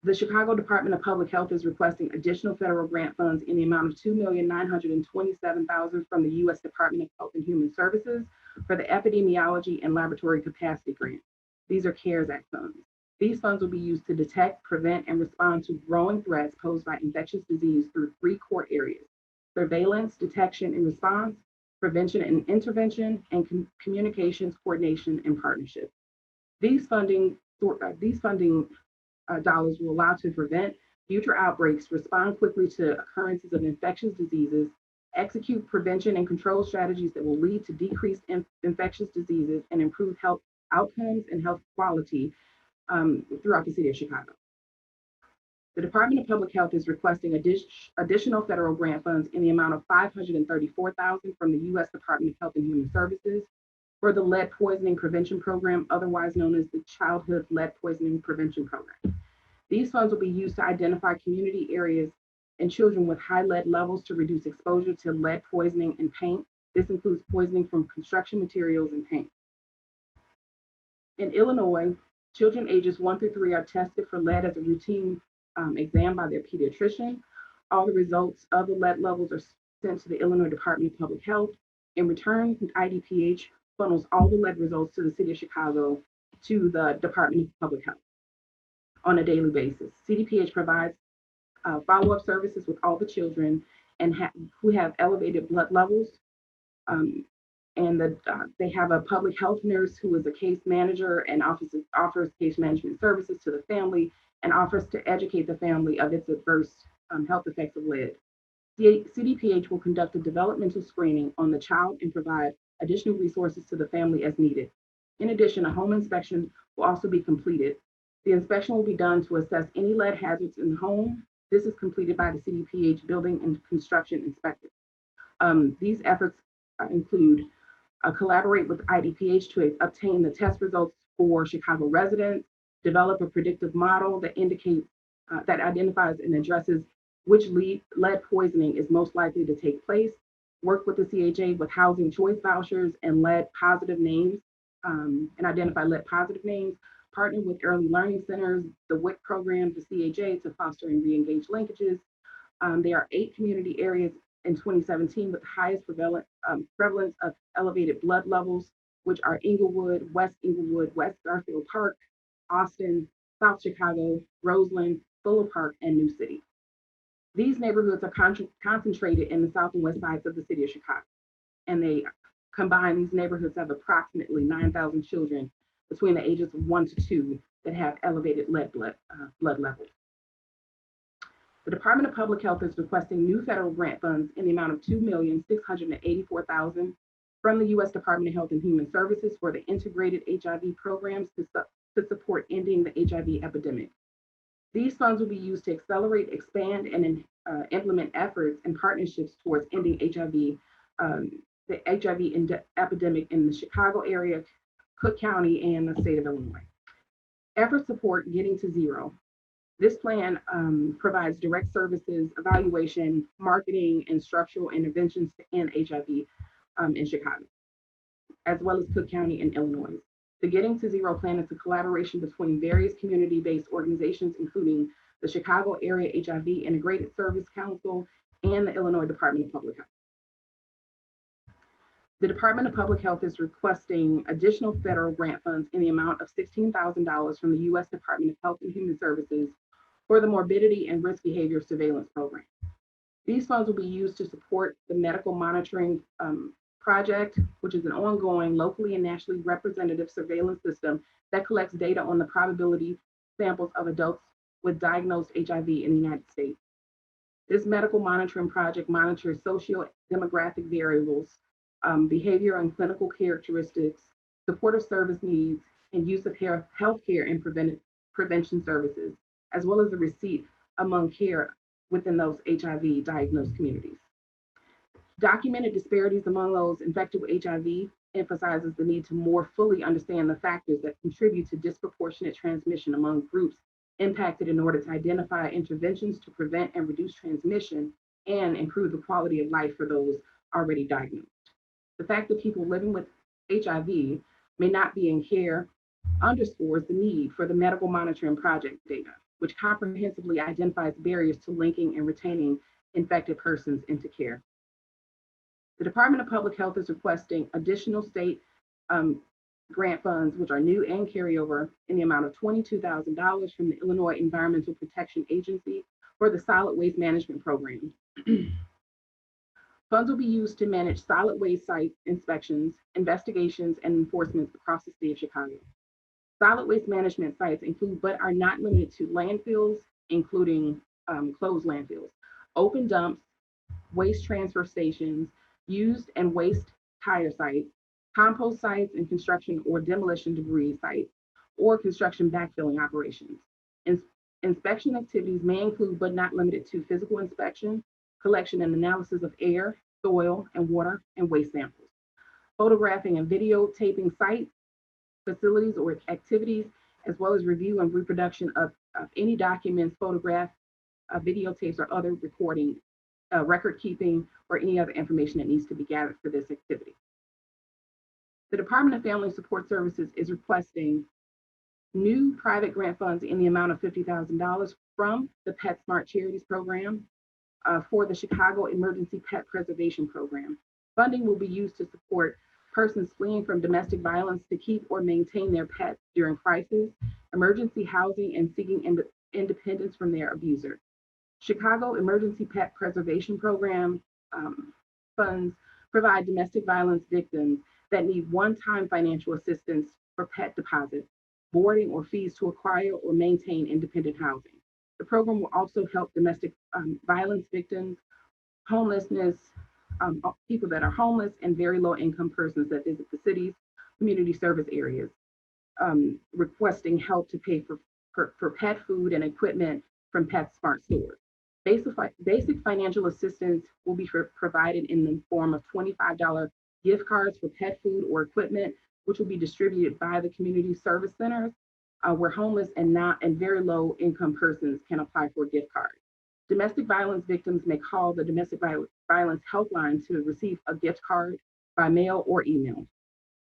The Chicago Department of Public Health is requesting additional federal grant funds in the amount of $2,927,000 from the U.S. Department of Health and Human Services for the Epidemiology and Laboratory Capacity Grant. These are CARES Act funds. These funds will be used to detect, prevent, and respond to growing threats posed by infectious disease through 3 core areas: surveillance, detection and response, prevention and intervention, and communications, coordination, and partnership. These funding dollars will allow to prevent future outbreaks, respond quickly to occurrences of infectious diseases, execute prevention and control strategies that will lead to decreased infectious diseases and improve health outcomes and health quality throughout the city of Chicago. The Department of Public Health is requesting additional federal grant funds in the amount of $534,000 from the U.S. Department of Health and Human Services for the lead poisoning prevention program, otherwise known as the Childhood Lead Poisoning Prevention Program. These funds will be used to identify community areas and children with high lead levels to reduce exposure to lead poisoning and paint. This includes poisoning from construction materials and paint. In Illinois, children ages 1 through 3 are tested for lead as a routine exam by their pediatrician. All the results of the lead levels are sent to the Illinois Department of Public Health. In return, IDPH funnels all the lead results to the city of Chicago to the Department of Public Health on a daily basis. CDPH provides follow-up services with all the children and who have elevated blood levels, and and they have a public health nurse who is a case manager and offers case management services to the family and offers to educate the family of its adverse health effects of lead. CDPH will conduct a developmental screening on the child and provide additional resources to the family as needed. In addition, a home inspection will also be completed. The inspection will be done to assess any lead hazards in the home. This is completed by the CDPH building and construction inspector. These efforts include collaborate with IDPH to obtain the test results for Chicago residents, develop a predictive model that identifies and addresses which lead poisoning is most likely to take place, work with the CHA with housing choice vouchers and lead positive names, and identify lead positive names, partner with early learning centers, the WIC program, the CHA to foster and re-engage linkages. There are 8 community areas in 2017 with the highest prevalence of elevated blood levels, which are Inglewood, West Garfield Park, Austin, South Chicago, Roseland, Fuller Park, and New City. These neighborhoods are concentrated in the south and west sides of the city of Chicago, and they combine, these neighborhoods have approximately 9,000 children between the ages of 1 to 2 that have elevated lead blood levels. The Department of Public Health is requesting new federal grant funds in the amount of $2,684,000 from the U.S. Department of Health and Human Services for the integrated HIV programs to support ending the HIV epidemic. These funds will be used to accelerate, expand, and implement efforts and partnerships towards ending the HIV epidemic in the Chicago area, Cook County, and the state of Illinois. Efforts support Getting to Zero. This plan provides direct services, evaluation, marketing, and structural interventions to end HIV in Chicago, as well as Cook County and Illinois. The Getting to Zero plan is a collaboration between various community-based organizations, including the Chicago Area HIV Integrated Service Council and the Illinois Department of Public Health. The Department of Public Health is requesting additional federal grant funds in the amount of $16,000 from the U.S. Department of Health and Human Services for the Morbidity and Risk Behavior Surveillance Program. These funds will be used to support the Medical Monitoring Project, which is an ongoing, locally and nationally representative surveillance system that collects data on the probability samples of adults with diagnosed HIV in the United States. This medical monitoring project monitors socio-demographic variables, behavior and clinical characteristics, supportive service needs, and use of healthcare and prevention services, as well as the receipt among care within those HIV diagnosed communities. Documented disparities among those infected with HIV emphasizes the need to more fully understand the factors that contribute to disproportionate transmission among groups impacted in order to identify interventions to prevent and reduce transmission and improve the quality of life for those already diagnosed. The fact that people living with HIV may not be in care underscores the need for the Medical Monitoring Project data, which comprehensively identifies barriers to linking and retaining infected persons into care. The Department of Public Health is requesting additional state grant funds, which are new and carryover, in the amount of $22,000 from the Illinois Environmental Protection Agency for the Solid Waste Management Program. Funds will be used to manage solid waste site inspections, investigations, and enforcement across the state of Chicago. Solid waste management sites include, but are not limited to, landfills, including closed landfills, open dumps, waste transfer stations, used and waste tire sites, compost sites, and construction or demolition debris sites, or construction backfilling operations. Inspection activities may include, but not limited to, physical inspection, collection and analysis of air, soil, and water, and waste samples, photographing and videotaping sites, facilities, or activities, as well as review and reproduction of any documents, photographs, videotapes, or other recording, record keeping, or any other information that needs to be gathered for this activity. The Department of Family Support Services is requesting new private grant funds in the amount of $50,000 from the PetSmart Charities Program for the Chicago Emergency Pet Preservation Program. Funding will be used to support persons fleeing from domestic violence to keep or maintain their pets during crisis, emergency housing, and seeking independence from their abuser. Chicago Emergency Pet Preservation Program funds provide domestic violence victims that need one-time financial assistance for pet deposits, boarding, or fees to acquire or maintain independent housing. The program will also help domestic violence victims, homelessness, people that are homeless, and very low-income persons that visit the city's community service areas, requesting help to pay for pet food and equipment from PetSmart stores. Basic financial assistance will be provided in the form of $25 gift cards for pet food or equipment, which will be distributed by the community service centers, where homeless and very low income persons can apply for a gift card. Domestic violence victims may call the domestic violence helpline to receive a gift card by mail or email.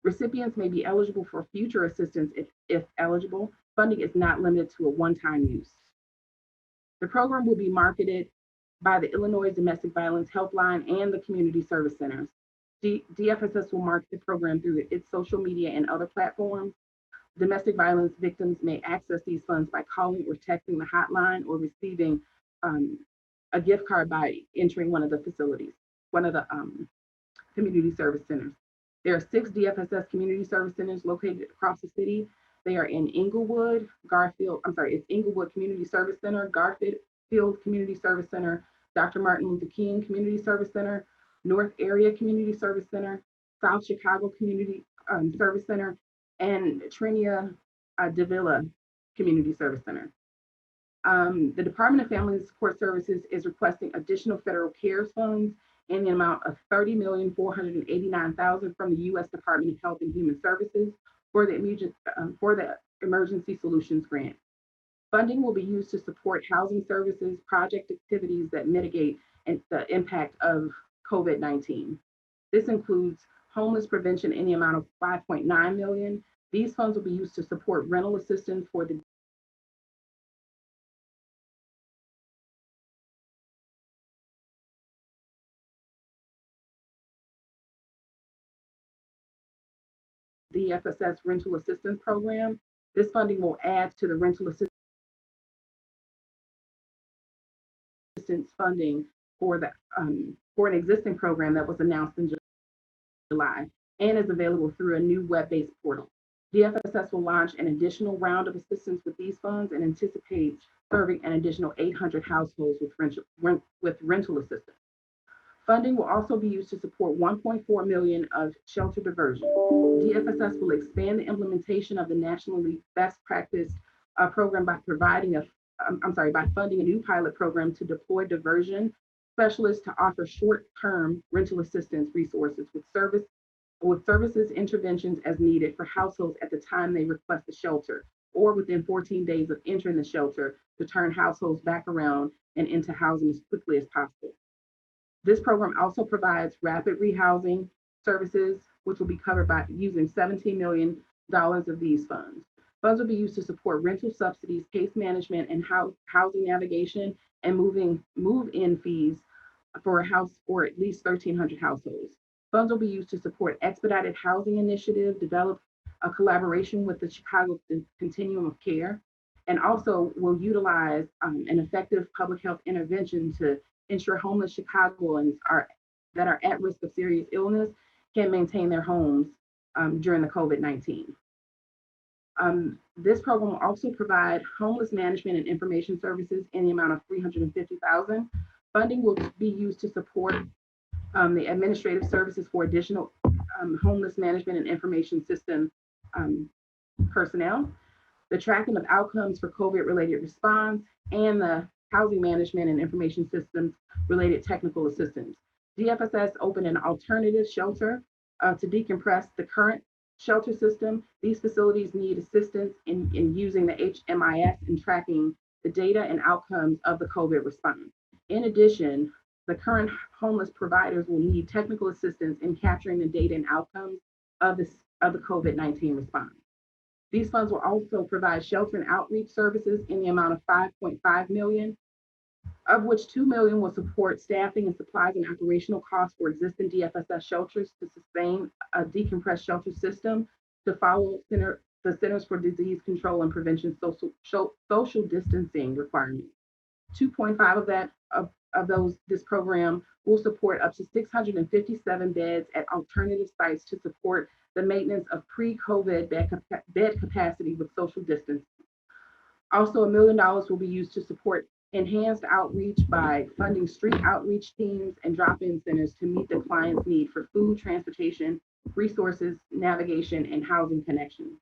Recipients may be eligible for future assistance if eligible. Funding is not limited to a one-time use. The program will be marketed by the Illinois Domestic Violence Helpline and the community service centers. DFSS will market the program through its social media and other platforms. Domestic violence victims may access these funds by calling or texting the hotline or receiving a gift card by entering one of the facilities, one of the community service centers. There are 6 DFSS community service centers located across the city. They are in Inglewood, it's Inglewood Community Service Center, Garfield Community Service Center, Dr. Martin Luther King Community Service Center, North Area Community Service Center, South Chicago Community Service Center, and Trinia Davila Community Service Center. The Department of Family and Support Services is requesting additional federal CARES funds in the amount of $30,489,000 from the U.S. Department of Health and Human Services for the Emergency Solutions Grant. Funding will be used to support housing services, project activities that mitigate the impact of COVID-19. This includes homeless prevention in the amount of $5.9 million. These funds will be used to support rental assistance for the DFSS rental assistance program. This funding will add to the rental assistance funding for an existing program that was announced in July and is available through a new web-based portal. DFSS will launch an additional round of assistance with these funds and anticipates serving an additional 800 households with rental assistance. Funding will also be used to support $1.4 million of shelter diversion. DFSS will expand the implementation of the nationally best practice program by funding a new pilot program to deploy diversion specialists to offer short-term rental assistance resources with services interventions as needed for households at the time they request a shelter, or within 14 days of entering the shelter to turn households back around and into housing as quickly as possible. This program also provides rapid rehousing services, which will be covered by using $17 million of these funds. Funds will be used to support rental subsidies, case management, and housing navigation, and move-in fees for at least 1,300 households. Funds will be used to support expedited housing initiative, develop a collaboration with the Chicago Continuum of Care, and also will utilize an effective public health intervention to ensure homeless Chicagoans that are at risk of serious illness can maintain their homes during the COVID-19. This program will also provide homeless management and information services in the amount of $350,000. Funding will be used to support the administrative services for additional homeless management and information system personnel, the tracking of outcomes for COVID-related response, and the housing management and information systems related technical assistance. DFSS opened an alternative shelter to decompress the current shelter system. These facilities need assistance in using the HMIS and tracking the data and outcomes of the COVID response. In addition, the current homeless providers will need technical assistance in capturing the data and outcomes of the COVID-19 response. These funds will also provide shelter and outreach services in the amount of $5.5 million, of which $2 million will support staffing and supplies and operational costs for existing DFSS shelters to sustain a decompressed shelter system, to follow the Centers for Disease Control and Prevention social distancing requirements. 2.5 of this program will support up to 657 beds at alternative sites to support the maintenance of pre-COVID bed capacity with social distance. Also, $1 million will be used to support enhanced outreach by funding street outreach teams and drop-in centers to meet the client's need for food, transportation, resources, navigation, and housing connections.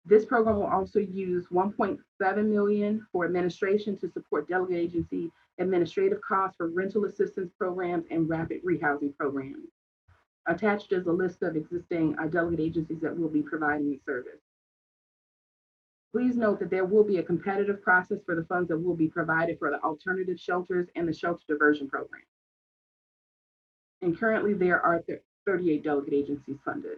This program will also use $1.7 million for administration to support delegate agency administrative costs for rental assistance programs and rapid rehousing programs. Attached is a list of existing delegate agencies that will be providing the service. Please note that there will be a competitive process for the funds that will be provided for the alternative shelters and the shelter diversion program. And currently there are 38 delegate agencies funded.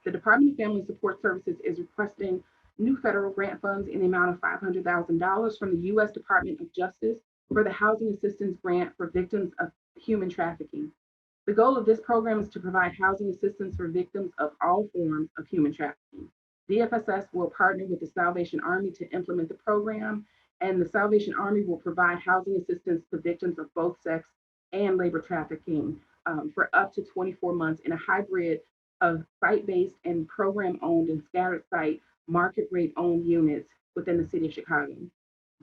The Department of Family Support Services is requesting new federal grant funds in the amount of $500,000 from the U.S. Department of Justice for the Housing Assistance Grant for Victims of Human Trafficking. The goal of this program is to provide housing assistance for victims of all forms of human trafficking. DFSS will partner with the Salvation Army to implement the program, and the Salvation Army will provide housing assistance to victims of both sex and labor trafficking for up to 24 months in a hybrid of site-based and program-owned and scattered site market rate-owned units within the city of Chicago.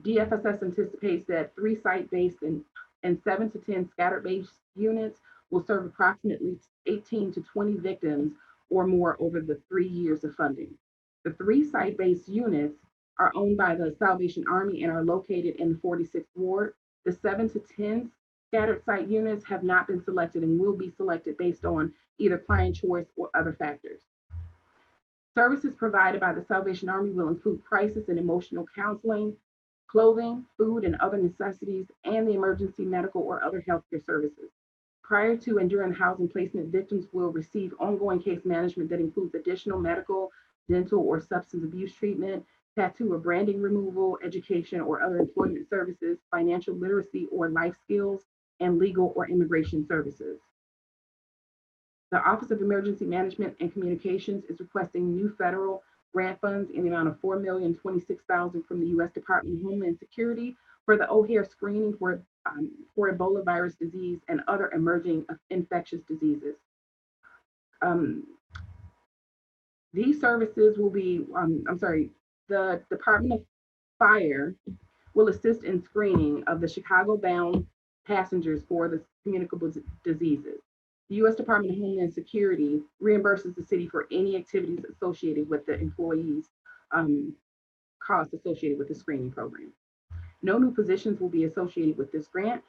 DFSS anticipates that 3 site-based and 7 to 10 scattered-based units will serve approximately 18 to 20 victims or more over the 3 years of funding. The 3 site-based units are owned by the Salvation Army and are located in the 46th Ward. The 7 to 10 scattered site units have not been selected and will be selected based on either client choice or other factors. Services provided by the Salvation Army will include crisis and emotional counseling, clothing, food, and other necessities, and the emergency medical or other healthcare services. Prior to and during housing placement, victims will receive ongoing case management that includes additional medical, dental, or substance abuse treatment, tattoo or branding removal, education or other employment services, financial literacy or life skills, and legal or immigration services. The Office of Emergency Management and Communications is requesting new federal grant funds in the amount of $4,026,000 from the U.S. Department of Homeland Security for the O'Hare screening for Ebola virus disease and other emerging infectious diseases. These services will be, the Department of Fire will assist in screening of the Chicago-bound passengers for the communicable diseases. The U.S. Department of Homeland Security reimburses the city for any activities associated with the employees' costs associated with the screening program. No new positions will be associated with this grant.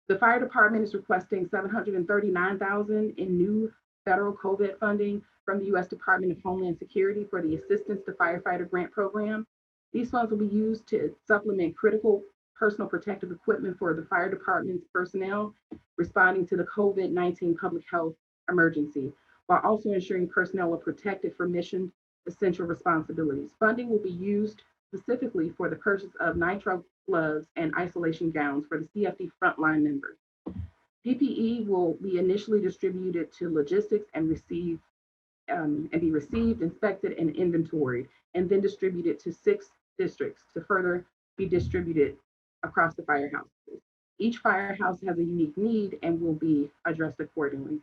The fire department is requesting $739,000 in new federal COVID funding from the U.S. Department of Homeland Security for the Assistance to Firefighter Grant Program. These funds will be used to supplement critical personal protective equipment for the fire department's personnel responding to the COVID-19 public health emergency, while also ensuring personnel are protected for mission essential responsibilities. Funding will be used specifically for the purchase of nitrile gloves and isolation gowns for the CFD frontline members. PPE will be initially distributed to logistics and be received, inspected, and inventoried, and then distributed to 6 districts to further be distributed across the firehouses. Each firehouse has a unique need and will be addressed accordingly.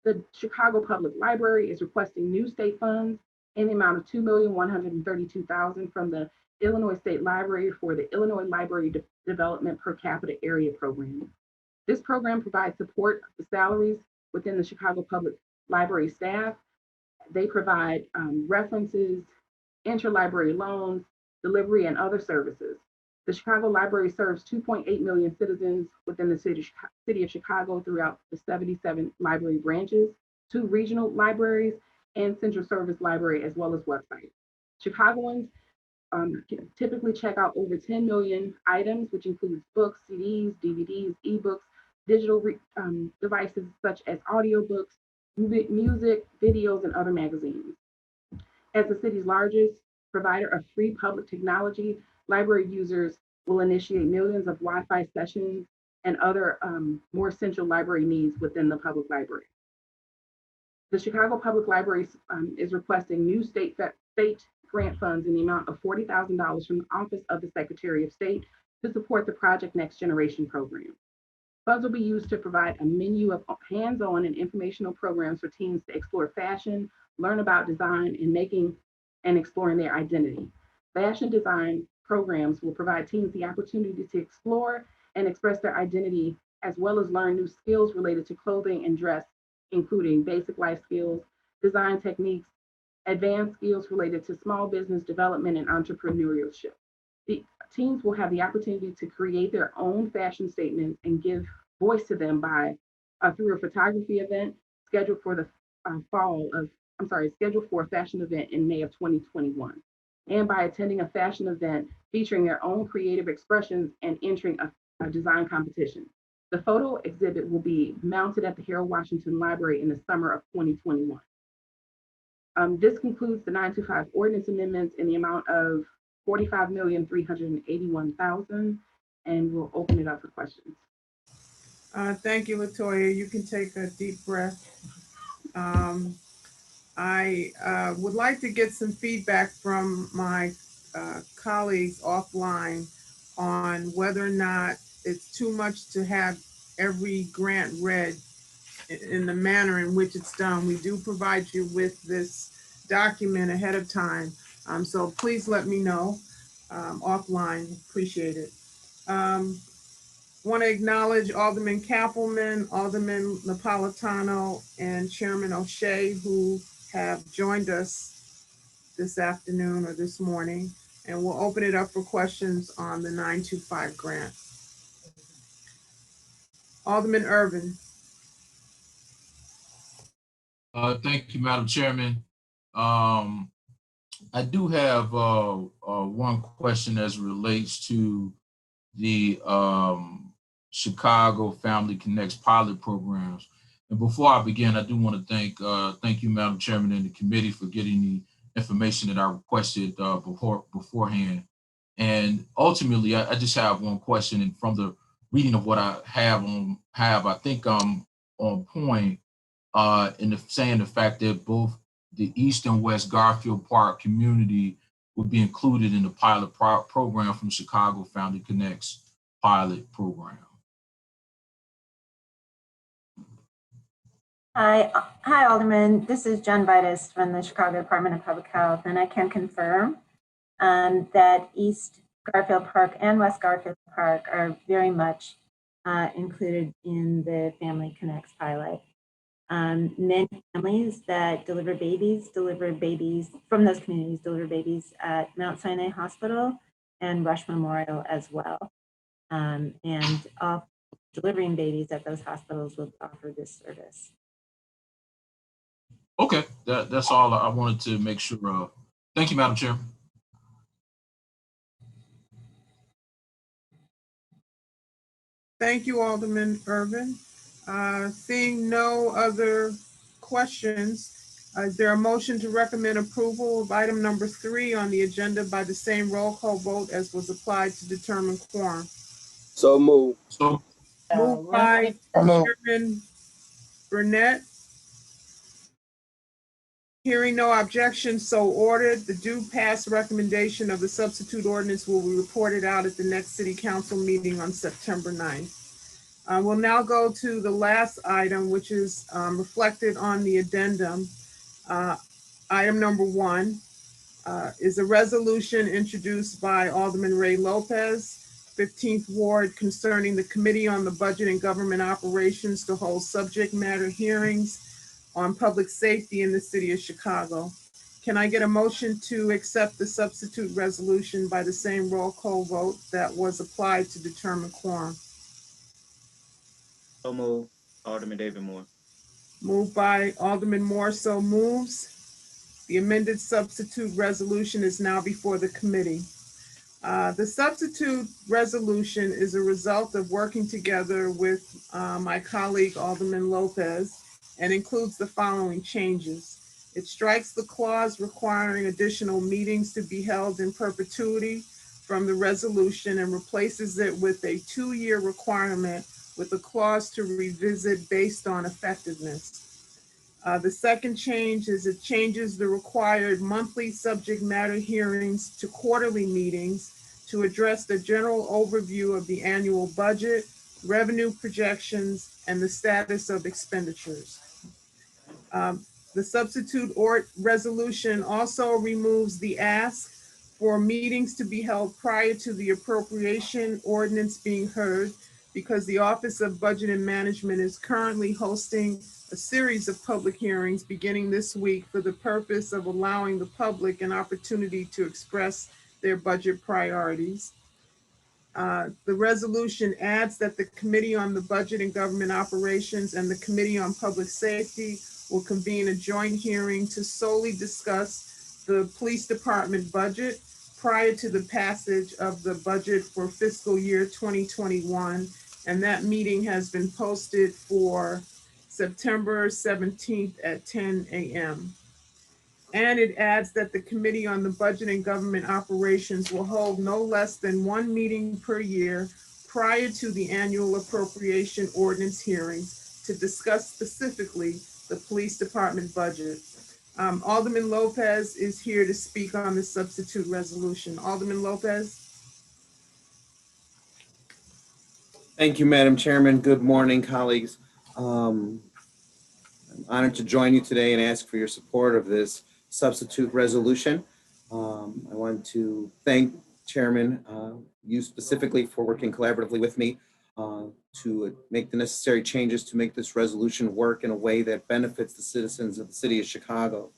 The Chicago Public Library is requesting new state funds in the amount of $2,132,000 from the Illinois State Library for the Illinois Library Development Per Capita Area Program. This program provides support of the salaries within the Chicago Public Library staff. They provide references, interlibrary loans, delivery, and other services. The Chicago Library serves 2.8 million citizens within the city of Chicago throughout the 77 library branches, 2 regional libraries, and central service library, as well as websites. Chicagoans typically check out over 10 million items, which includes books, CDs, DVDs, ebooks, digital devices such as audiobooks, music, videos, and other magazines. As the city's largest provider of free public technology, library users will initiate millions of Wi-Fi sessions and other more essential library needs within the public library. The Chicago Public Library is requesting new state grant funds in the amount of $40,000 from the Office of the Secretary of State to support the Project Next Generation program. Funds will be used to provide a menu of hands-on and informational programs for teens to explore fashion, learn about design, and making and exploring their identity. Fashion design programs will provide teens the opportunity to explore and express their identity, as well as learn new skills related to clothing and dress, including basic life skills, design techniques, advanced skills related to small business development and entrepreneurship. The teens will have the opportunity to create their own fashion statements and give voice to them through a photography event scheduled for the scheduled for a fashion event in May of 2021, and by attending a fashion event featuring their own creative expressions and entering a design competition. The photo exhibit will be mounted at the Harold Washington Library in the summer of 2021. This concludes the 925 ordinance amendments in the amount of $45,381,000, and we'll open it up for questions. Thank you, Latoya. You can take a deep breath. I would like to get some feedback from my colleagues offline on whether or not it's too much to have every grant read in the manner in which it's done. We do provide you with this document ahead of time. So please let me know offline. Appreciate it. Want to acknowledge Alderman Kappelman, Alderman Napolitano, and Chairman O'Shea, who have joined us this afternoon or this morning, and we'll open it up for questions on the 925 grant. Alderman Irvin. Thank you, Madam Chairman. I do have one question as it relates to the Chicago Family Connects pilot programs. And before I begin, I do want to thank you, Madam Chairman, and the committee for getting the information that I requested beforehand. And ultimately, I just have one question, and from the reading of what I I think I'm on point in saying the fact that both the East and West Garfield Park community would be included in the pilot program from Chicago Family Connects pilot program. Hi, Alderman. This is Jen Vitus from the Chicago Department of Public Health, and I can confirm that East Garfield Park and West Garfield Park are very much included in the Family Connects pilot. Many families that deliver babies from those communities, deliver babies at Mount Sinai Hospital and Rush Memorial as well. And all delivering babies at those hospitals will offer this service. Okay, that's all I wanted to make sure of. Thank you, Madam Chair. Thank you, Alderman Irvin. Seeing no other questions, is there a motion to recommend approval of item number 3 on the agenda by the same roll call vote as was applied to determine quorum? So move. Moved by Chairman Burnett. Hearing no objection, so ordered. The due pass recommendation of the substitute ordinance will be reported out at the next City Council meeting on September 9th. We'll now go to the last item, which is reflected on the addendum. Item number 1 is a resolution introduced by Alderman Ray Lopez, 15th Ward, concerning the Committee on the Budget and Government Operations to hold subject matter hearings on public safety in the city of Chicago. Can I get a motion to accept the substitute resolution by the same roll call vote that was applied to determine quorum? So move. Alderman David Moore. Moved by Alderman Moore, so moves. The amended substitute resolution is now before the committee. The substitute resolution is a result of working together with my colleague Alderman Lopez, and includes the following changes. It strikes the clause requiring additional meetings to be held in perpetuity from the resolution and replaces it with a 2-year requirement with a clause to revisit based on effectiveness. The second change is it changes the required monthly subject matter hearings to quarterly meetings to address the general overview of the annual budget, revenue projections, and the status of expenditures. The substitute or resolution also removes the ask for meetings to be held prior to the appropriation ordinance being heard, because the Office of Budget and Management is currently hosting a series of public hearings beginning this week for the purpose of allowing the public an opportunity to express their budget priorities. The resolution adds that the Committee on the Budget and Government Operations and the Committee on Public Safety will convene a joint hearing to solely discuss the police department budget prior to the passage of the budget for fiscal year 2021. And that meeting has been posted for September 17th at 10 a.m. And it adds that the Committee on the Budget and Government Operations will hold no less than one meeting per year prior to the annual appropriation ordinance hearings to discuss specifically the police department budget. Alderman Lopez is here to speak on the substitute resolution. Alderman Lopez. Thank you, Madam Chairman. Good morning, colleagues. I'm honored to join you today and ask for your support of this substitute resolution. I want to thank Chairman, you specifically, for working collaboratively with me to make the necessary changes to make this resolution work in a way that benefits the citizens of the city of Chicago.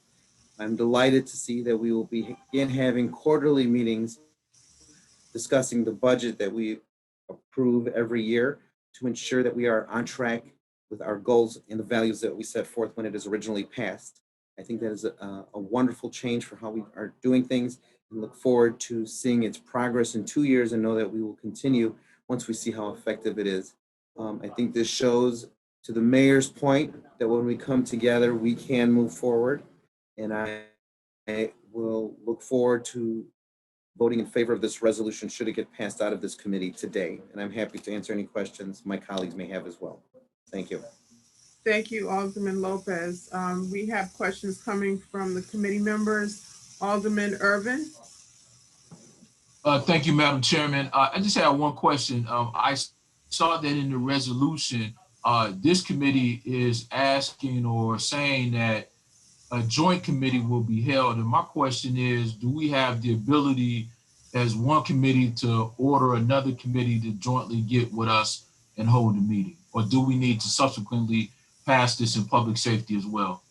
I'm delighted to see that we will begin having quarterly meetings discussing the budget that we approve every year to ensure that we are on track with our goals and the values that we set forth when it is originally passed. I think that is a wonderful change for how we are doing things, and look forward to seeing its progress in 2 years and know that we will continue once we see how effective it is. I think this shows, to the mayor's point, that when we come together, we can move forward. And I will look forward to voting in favor of this resolution should it get passed out of this committee today. And I'm happy to answer any questions my colleagues may have as well. Thank you. Thank you, Alderman Lopez. We have questions coming from the committee members. Alderman Irvin. Thank you, Madam Chairman. I just have one question. I saw that in the resolution, this committee is asking or saying that a joint committee will be held. And my question is, do we have the ability as one committee to order another committee to jointly get with us and hold a meeting? Or do we need to subsequently pass this in public safety as well?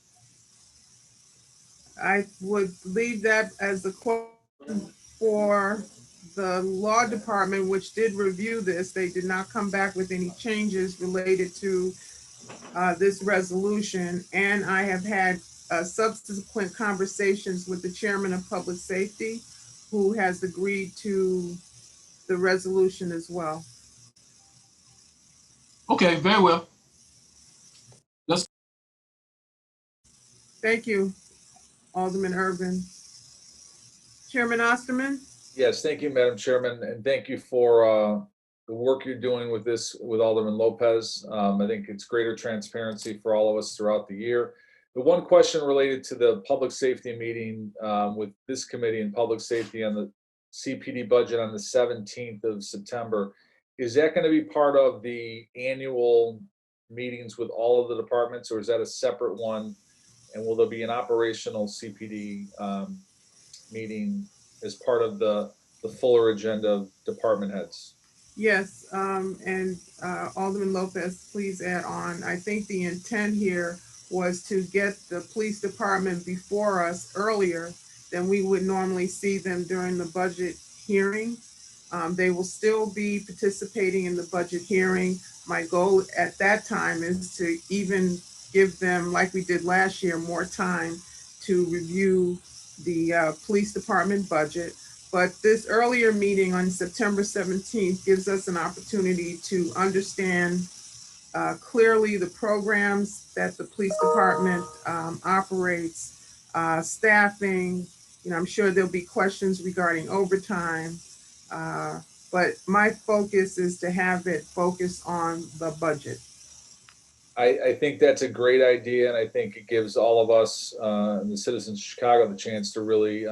I would leave that as a question for the law department, which did review this. They did not come back with any changes related to this resolution. And I have had subsequent conversations with the chairman of public safety, who has agreed to the resolution as well. Okay, very well. Thank you, Alderman Irvin. Chairman Osterman? Yes, thank you, Madam Chairman, and thank you for the work you're doing with this with Alderman Lopez. I think it's greater transparency for all of us throughout the year. The one question related to the public safety meeting with this committee and public safety on the CPD budget on the 17th of September, is that going to be part of the annual meetings with all of the departments, or is that a separate one? And will there be an operational CPD meeting as part of the fuller agenda of department heads? Yes, and Alderman Lopez, please add on. I think the intent here was to get the police department before us earlier than we would normally see them during the budget hearing. They will still be participating in the budget hearing. My goal at that time is to even give them, like we did last year, more time to review the police department budget. But this earlier meeting on September 17th gives us an opportunity to understand clearly the programs that the police department operates, staffing. I'm sure there'll be questions regarding overtime, but my focus is to have it focus on the budget. I think that's a great idea, and I think it gives all of us, and the citizens of Chicago, the chance to really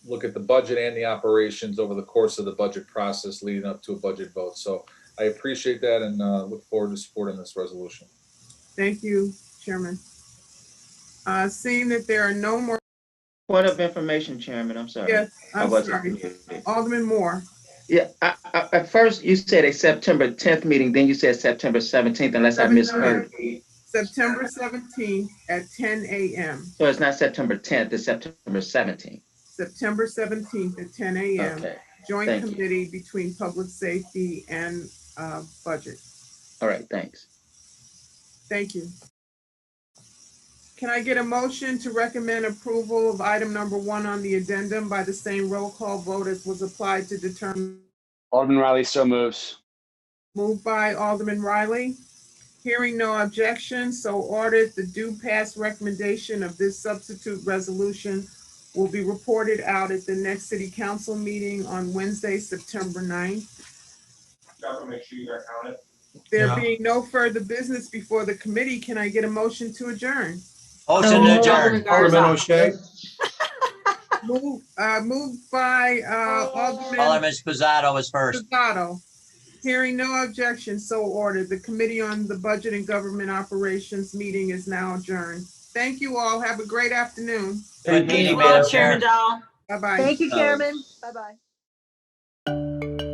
look at the budget and the operations over the course of the budget process leading up to a budget vote. So I appreciate that and look forward to supporting this resolution. Thank you, Chairman. Seeing that there are no more, Point of information, Chairman, I'm sorry. yes, I I'm wasn't sorry. muted. Alderman Moore. Yeah, at first you said a September 10th meeting, then you said September 17th, unless I misheard. September 17th at 10 a.m. So it's not September 10th, it's September 17th. September 17th at 10 a.m. Okay, Joint thank you. committee between public safety and budget. All right, thanks. Thank you. Can I get a motion to recommend approval of item number 1 on the addendum by the same roll call vote as was applied to determine? Alderman Riley so moves. Moved by Alderman Riley. Hearing no objection, so ordered. The due pass recommendation of this substitute resolution will be reported out at the next city council meeting on Wednesday, September 9th. Make sure you got counted. There being no further business before the committee, can I get a motion to adjourn? Motion to adjourn. Alderman O'Shea. Moved by Alderman Alderman Spizzato was first. Pizzato. Hearing no objection, so ordered. The Committee on the Budget and Government Operations meeting is now adjourned. Thank you all. Have a great afternoon. Good meeting, Madam Chair. Bye-bye. Thank you, Chairman. Bye-bye.